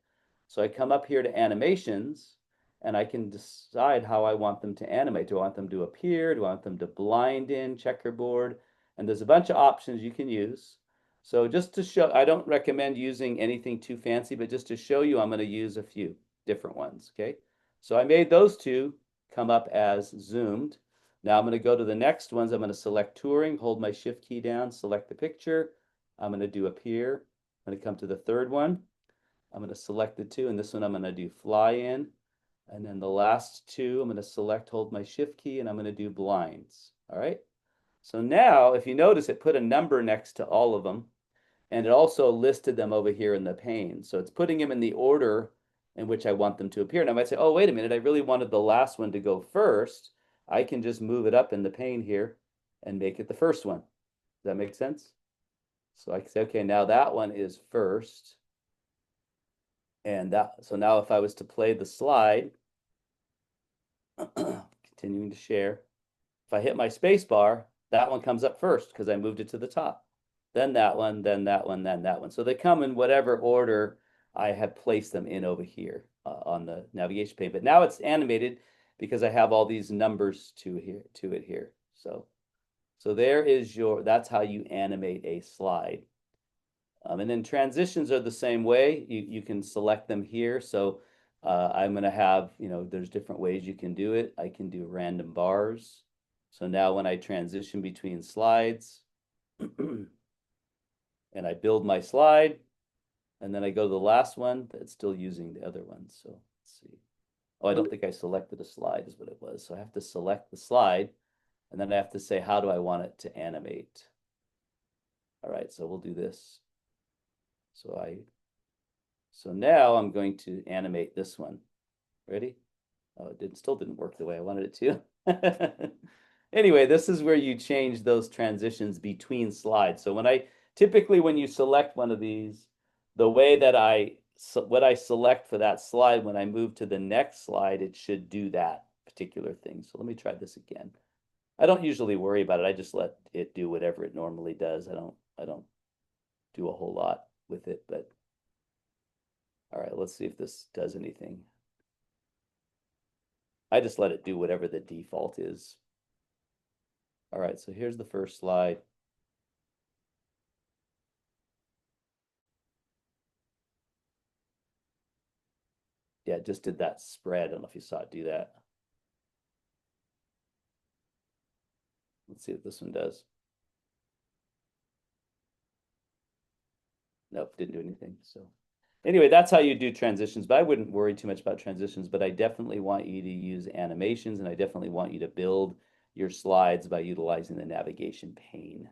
Speaker 1: So I come up here to animations and I can decide how I want them to animate. Do I want them to appear? Do I want them to blind in, checkerboard? And there's a bunch of options you can use. So just to show, I don't recommend using anything too fancy, but just to show you, I'm going to use a few different ones, okay? So I made those two come up as zoomed. Now I'm going to go to the next ones. I'm going to select touring, hold my shift key down, select the picture. I'm going to do appear. I'm going to come to the third one. I'm going to select the two, and this one I'm going to do fly in. And then the last two, I'm going to select, hold my shift key, and I'm going to do blinds. All right. So now, if you notice, it put a number next to all of them, and it also listed them over here in the pane. So it's putting them in the order in which I want them to appear. And I might say, oh, wait a minute, I really wanted the last one to go first. I can just move it up in the pane here and make it the first one. Does that make sense? So I can say, okay, now that one is first. And that, so now if I was to play the slide, continuing to share, if I hit my space bar, that one comes up first because I moved it to the top. Then that one, then that one, then that one. So they come in whatever order I have placed them in over here on the navigation pane. But now it's animated because I have all these numbers to it here. So there is that's how you animate a slide. And then transitions are the same way. You can select them here. So I'm going to have, there's different ways you can do it. I can do random bars. So now when I transition between slides and I build my slide, and then I go to the last one, that's still using the other one. So let's see. Oh, I don't think I selected a slide is what it was. So I have to select the slide, and then I have to say, how do I want it to animate? All right, so we'll do this. So now I'm going to animate this one. Ready? Oh, it still didn't work the way I wanted it to. Anyway, this is where you change those transitions between slides. So typically when you select one of these, the way that what I select for that slide, when I move to the next slide, it should do that particular thing. So let me try this again. I don't usually worry about it. I just let it do whatever it normally does. I don't do a whole lot with it, but all right, let's see if this does anything. I just let it do whatever the default is. All right, so here's the first slide. Yeah, it just did that spread. I don't know if you saw it do that. Let's see what this one does. Nope, didn't do anything. So anyway, that's how you do transitions, but I wouldn't worry too much about transitions, but I definitely want you to use animations, and I definitely want you to build your slides by utilizing the navigation pane.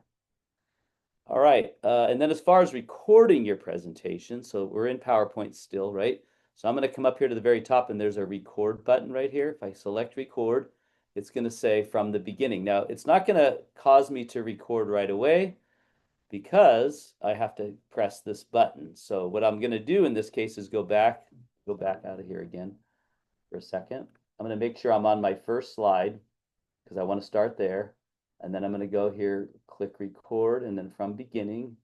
Speaker 1: All right, and then as far as recording your presentation, so we're in PowerPoint still, right? So I'm going to come up here to the very top, and there's a record button right here. If I select record, it's going to say from the beginning. Now, it's not going to cause me to record right away because I have to press this button. So what I'm going to do in this case is go back out of here again for a second. I'm going to make sure I'm on my first slide because I want to start there. And then I'm going to go here, click record, and then from beginning.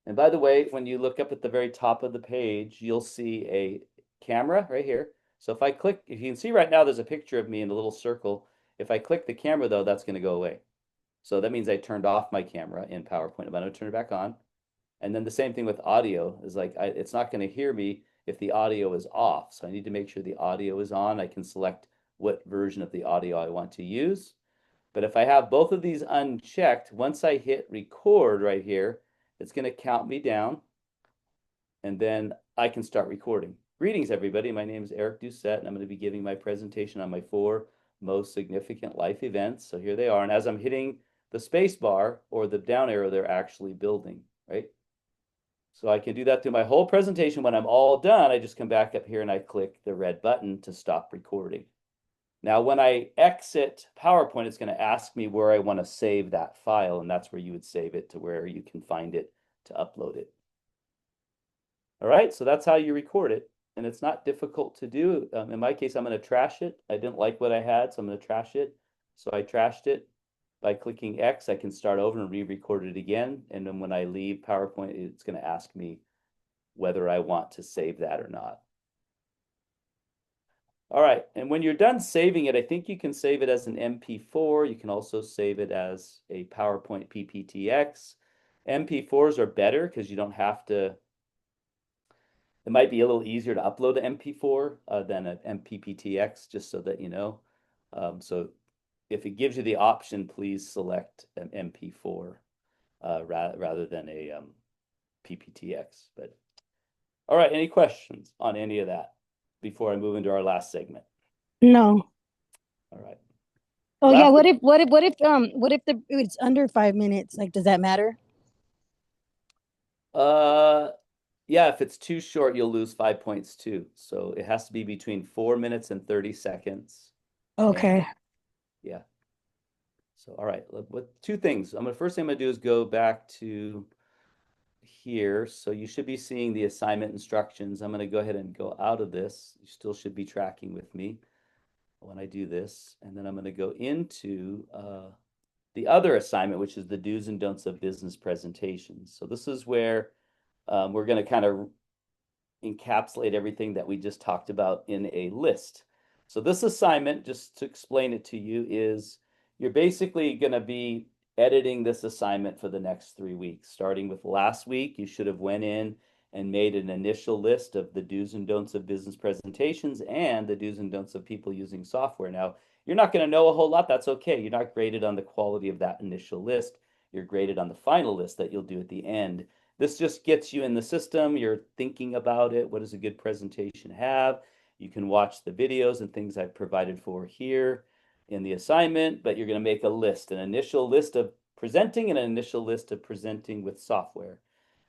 Speaker 1: And by the way, when you look up at the very top of the page, you'll see a camera right here. So if I click, if you can see right now, there's a picture of me in a little circle. If I click the camera though, that's going to go away. So that means I turned off my camera in PowerPoint. I'm going to turn it back on. And then the same thing with audio is like, it's not going to hear me if the audio is off. So I need to make sure the audio is on. I can select what version of the audio I want to use. But if I have both of these unchecked, once I hit record right here, it's going to count me down. And then I can start recording. Greetings, everybody. My name is Eric Doucette, and I'm going to be giving my presentation on my 4 most significant life events. So here they are. And as I'm hitting the space bar or the down arrow, they're actually building, right? So I can do that through my whole presentation. When I'm all done, I just come back up here and I click the red button to stop recording. Now, when I exit PowerPoint, it's going to ask me where I want to save that file, and that's where you would save it to where you can find it to upload it. All right, so that's how you record it, and it's not difficult to do. In my case, I'm going to trash it. I didn't like what I had, so I'm going to trash it. So I trashed it. By clicking X, I can start over and re-record it again, and then when I leave PowerPoint, it's going to ask me whether I want to save that or not. All right, and when you're done saving it, I think you can save it as an MP4. You can also save it as a PowerPoint PPTX. MP4s are better because you don't have to, it might be a little easier to upload an MP4 than an MPPTX, just so that you know. So if it gives you the option, please select an MP4 rather than a PPTX. But all right, any questions on any of that before I move into our last segment?
Speaker 2: No.
Speaker 1: All right.
Speaker 2: Oh yeah.
Speaker 1: Last
Speaker 2: What if it's under 5 minutes? Like, does that matter?
Speaker 1: Yeah, if it's too short, you'll lose 5 points too. So it has to be between 4 minutes and 30 seconds.
Speaker 2: Okay.
Speaker 1: And, yeah. So, all right, what 2 things. First thing I'm gonna do is go back to here. So you should be seeing the assignment instructions. I'm gonna go ahead and go out of this. You still should be tracking with me when I do this. And then I'm gonna go into the other assignment, which is the do's and don'ts of business presentations. So this is where we're going to kind of encapsulate everything that we just talked about in a list. So this assignment, just to explain it to you, is you're basically going to be editing this assignment for the next 3 weeks. Starting with last week, you should have went in and made an initial list of the do's and don'ts of business presentations and the do's and don'ts of people using software. Now, you're not going to know a whole lot. That's okay. You're not graded on the quality of that initial list. You're graded on the final list that you'll do at the end. This just gets you in the system. You're thinking about it. What does a good presentation have? You can watch the videos and things I've provided for here in the assignment, but you're going to make a list, an initial list of presenting and an initial list of presenting with software.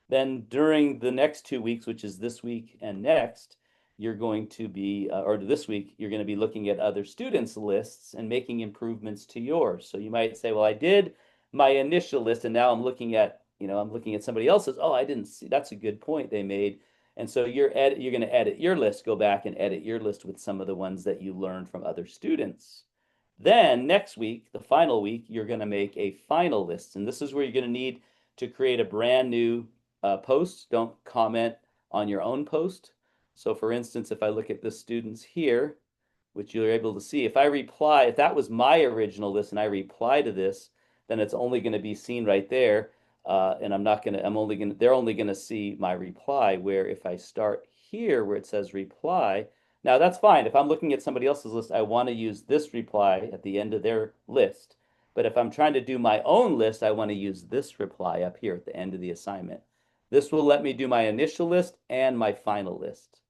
Speaker 1: Then during the next 2 weeks, which is this week and next, you're going to be, or this week, you're going to be looking at other students' lists and making improvements to yours. So you might say, well, I did my initial list and now I'm looking at, I'm looking at somebody else's. Oh, I didn't see, that's a good point they made. And so you're going to edit your list, go back and edit your list with some of the ones that you learned from other students. Then next week, the final week, you're going to make a final list. And this is where you're going to need to create a brand new post. Don't comment on your own post. So for instance, if I look at the students here, which you're able to see, if I reply, if that was my original list and I reply to this, then it's only going to be seen right there. And they're only going to see my reply. Where if I start here where it says reply, now that's fine. If I'm looking at somebody else's list, I want to use this reply at the end of their list. But if I'm trying to do my own list, I want to use this reply up here at the end of the assignment. This will let me do my initial list and my final list.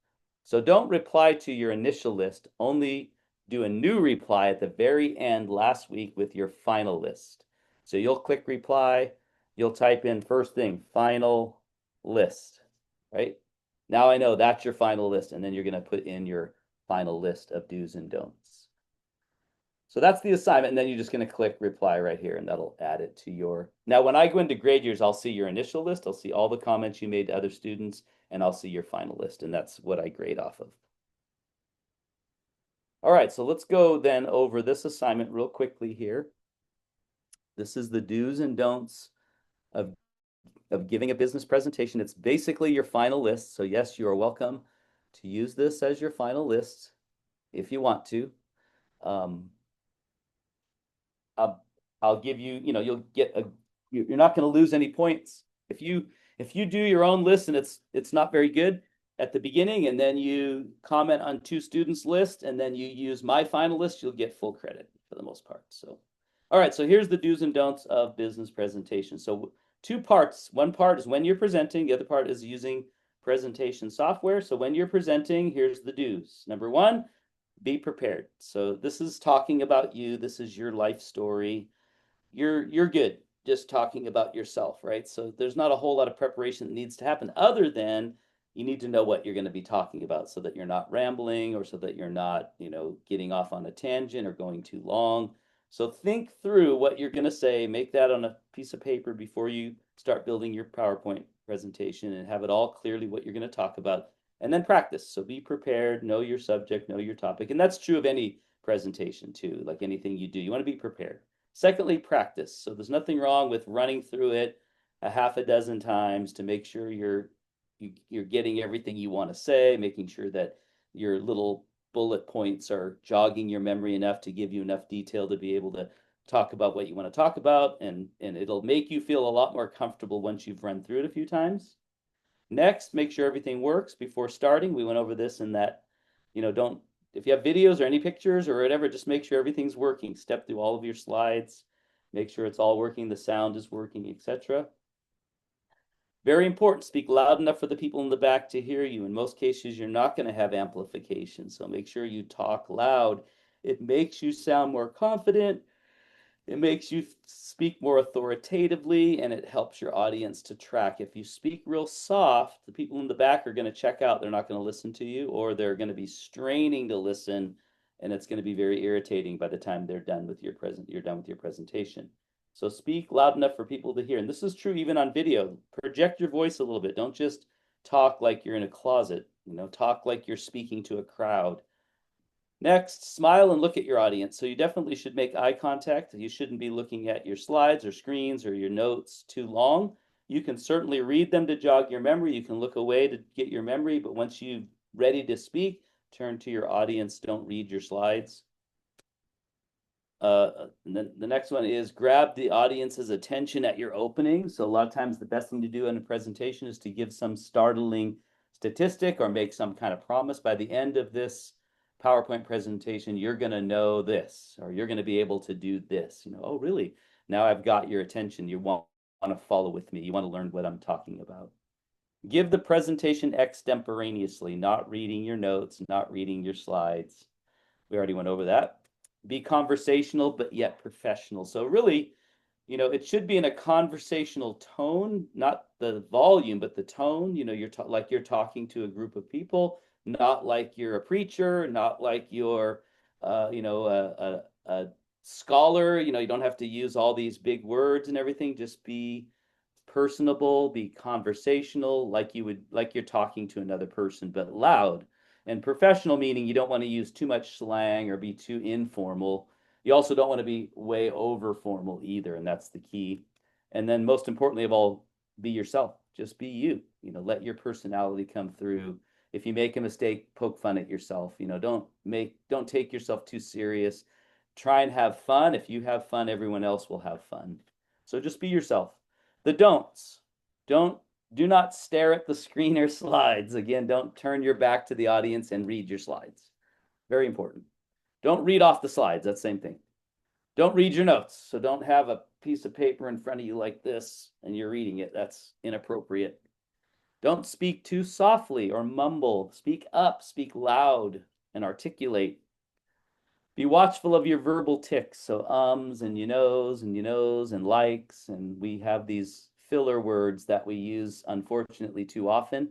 Speaker 1: So don't reply to your initial list, only do a new reply at the very end last week with your final list. So you'll click reply, you'll type in first thing, final list, right? Now I know that's your final list, and then you're going to put in your final list of do's and don'ts. So that's the assignment, and then you're just going to click reply right here, and that'll add it to your... Now, when I go into grade yours, I'll see your initial list, I'll see all the comments you made to other students, and I'll see your final list, and that's what I grade off of. All right, so let's go then over this assignment real quickly here. This is the do's and don'ts of giving a business presentation. It's basically your final list. So yes, you are welcome to use this as your final list if you want to. I'll give you, you'll get you're not going to lose any points. If you do your own list and it's not very good at the beginning, and then you comment on two students' list, and then you use my final list, you'll get full credit for the most part. So, all right, so here's the do's and don'ts of business presentation. So two parts. One part is when you're presenting. The other part is using presentation software. So when you're presenting, here's the do's. Number one, be prepared. So this is talking about you. This is your life story. You're good just talking about yourself, right? So there's not a whole lot of preparation that needs to happen other than you need to know what you're going to be talking about so that you're not rambling or so that you're not, getting off on a tangent or going too long. So think through what you're going to say, make that on a piece of paper before you start building your PowerPoint presentation, and have it all clearly what you're going to talk about, and then practice. So be prepared, know your subject, know your topic. And that's true of any presentation too, like anything you do. You want to be prepared. Secondly, practice. So there's nothing wrong with running through it a half a dozen times to make sure you're getting everything you want to say, making sure that your little bullet points are jogging your memory enough to give you enough detail to be able to talk about what you want to talk about, and it'll make you feel a lot more comfortable once you've run through it a few times. Next, make sure everything works before starting. We went over this in that, don't, if you have videos or any pictures or whatever, just make sure everything's working. Step through all of your slides, make sure it's all working, the sound is working, etc. Very important, speak loud enough for the people in the back to hear you. In most cases, you're not going to have amplification, so make sure you talk loud. It makes you sound more confident. It makes you speak more authoritatively, and it helps your audience to track. If you speak real soft, the people in the back are going to check out. They're not going to listen to you, or they're going to be straining to listen, and it's going to be very irritating by the time you're done with your presentation. So speak loud enough for people to hear. And this is true even on video. Project your voice a little bit. Don't just talk like you're in a closet. Talk like you're speaking to a crowd. Next, smile and look at your audience. So you definitely should make eye contact. You shouldn't be looking at your slides or screens or your notes too long. You can certainly read them to jog your memory. You can look away to get your memory, but once you're ready to speak, turn to your audience. Don't read your slides. The next one is grab the audience's attention at your opening. So a lot of times the best thing to do in a presentation is to give some startling statistic or make some kind of promise. By the end of this PowerPoint presentation, you're going to know this, or you're going to be able to do this. Oh, really? Now I've got your attention. You want to follow with me. You want to learn what I'm talking about. Give the presentation extemporaneously, not reading your notes, not reading your slides. We already went over that. Be conversational, but yet professional. So really, it should be in a conversational tone, not the volume, but the tone. You're like you're talking to a group of people, not like you're a preacher, not like you're, a scholar. You don't have to use all these big words and everything. Just be personable, be conversational, like you're talking to another person, but loud. And professional meaning you don't want to use too much slang or be too informal. You also don't want to be way over formal either, and that's the key. And then most importantly of all, be yourself. Just be you. Let your personality come through. If you make a mistake, poke fun at yourself. Don't take yourself too serious. Try and have fun. If you have fun, everyone else will have fun. So just be yourself. The don'ts. Do not stare at the screen or slides. Again, don't turn your back to the audience and read your slides. Very important. Don't read off the slides. That's the same thing. Don't read your notes. So don't have a piece of paper in front of you like this and you're reading it. That's inappropriate. Don't speak too softly or mumble. Speak up, speak loud, and articulate. Be watchful of your verbal tics. So and and likes. And we have these filler words that we use, unfortunately, too often.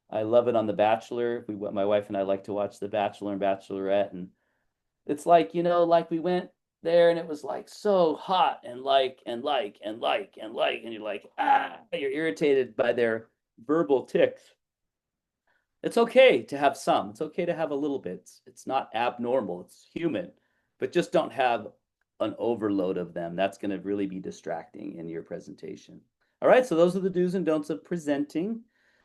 Speaker 1: I love it on The Bachelor. My wife and I like to watch The Bachelor and Bachelorette. And it's like, like we went there and it was like so hot and and you're like, you're irritated by their verbal tics. It's okay to have some. It's okay to have a little bit. It's not abnormal. It's human. But just don't have an overload of them. That's going to really be distracting in your presentation. All right, so those are the do's and don'ts of presenting.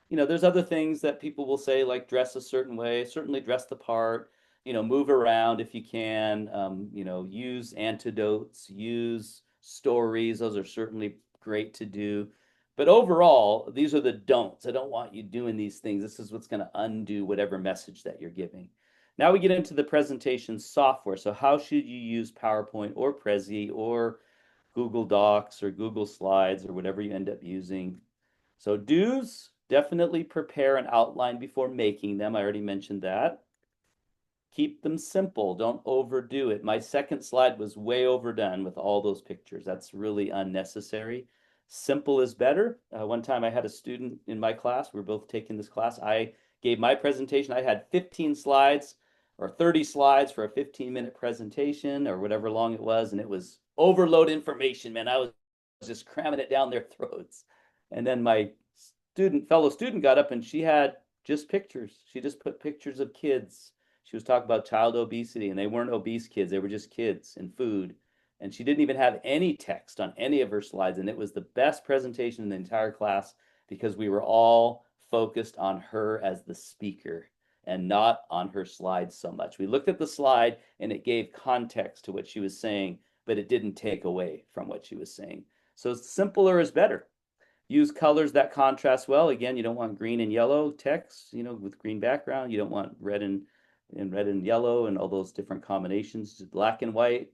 Speaker 1: There's other things that people will say, like dress a certain way, certainly dress the part, move around if you can, use antidotes, use stories. Those are certainly great to do. But overall, these are the don'ts. I don't want you doing these things. This is what's going to undo whatever message that you're giving. Now we get into the presentation software. So how should you use PowerPoint or Prezi or Google Docs or Google Slides or whatever you end up using? So do's, definitely prepare an outline before making them. I already mentioned that. Keep them simple. Don't overdo it. My second slide was way overdone with all those pictures. That's really unnecessary. Simple is better. One time I had a student in my class. We were both taking this class. I gave my presentation. I had 15 slides or 30 slides for a 15-minute presentation or whatever long it was. And it was overload information, man. I was just cramming it down their throats. And then my fellow student got up and she had just pictures. She just put pictures of kids. She was talking about child obesity, and they weren't obese kids. They were just kids and food. And she didn't even have any text on any of her slides. And it was the best presentation in the entire class because we were all focused on her as the speaker and not on her slides so much. We looked at the slide and it gave context to what she was saying, but it didn't take away from what she was saying. So simpler is better. Use colors that contrast well. Again, you don't want green and yellow text, with green background. You don't want red and yellow and all those different combinations. Black and white,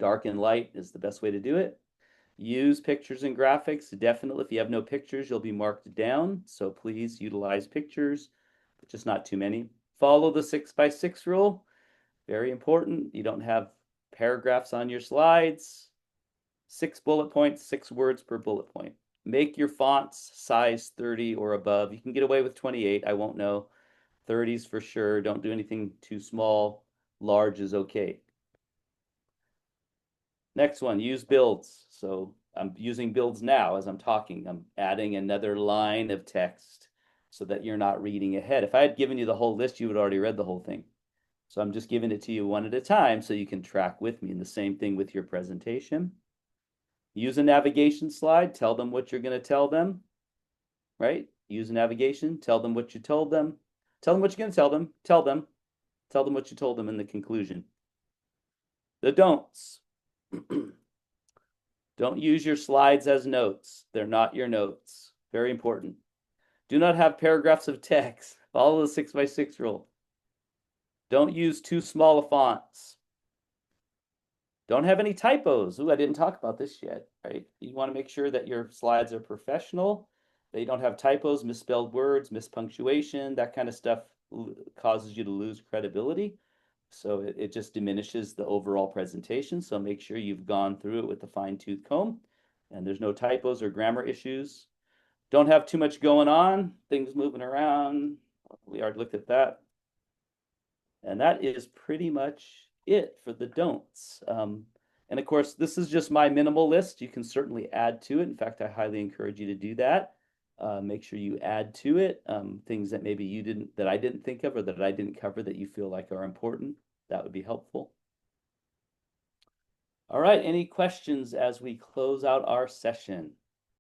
Speaker 1: dark and light is the best way to do it. Use pictures and graphics. Definitely, if you have no pictures, you'll be marked down. So please utilize pictures, but just not too many. Follow the 6x6 rule. Very important. You don't have paragraphs on your slides. 6 bullet points, 6 words per bullet point. Make your fonts size 30 or above. You can get away with 28. I won't know. 30s for sure. Don't do anything too small. Large is okay. Next one, use builds. So I'm using builds now as I'm talking. I'm adding another line of text so that you're not reading ahead. If I had given you the whole list, you would already read the whole thing. So I'm just giving it to you one at a time so you can track with me. And the same thing with your presentation. Use a navigation slide, tell them what you're going to tell them, right? Use a navigation, tell them what you told them, tell them what you're going to tell them, tell them what you told them in the conclusion. The don'ts. Don't use your slides as notes. They're not your notes. Very important. Do not have paragraphs of text. Follow the 6x6 rule. Don't use too small of fonts. Don't have any typos. Ooh, I didn't talk about this yet, right? You want to make sure that your slides are professional. They don't have typos, misspelled words, mispunctuation, that kind of stuff causes you to lose credibility. So it just diminishes the overall presentation. So make sure you've gone through it with a fine-tooth comb and there's no typos or grammar issues. Don't have too much going on, things moving around. We already looked at that. And that is pretty much it for the don'ts. And of course, this is just my minimal list. You can certainly add to it. In fact, I highly encourage you to do that. Make sure you add to it things that maybe you didn't, that I didn't think of or that I didn't cover that you feel like are important. That would be helpful. All right, any questions as we close out our session?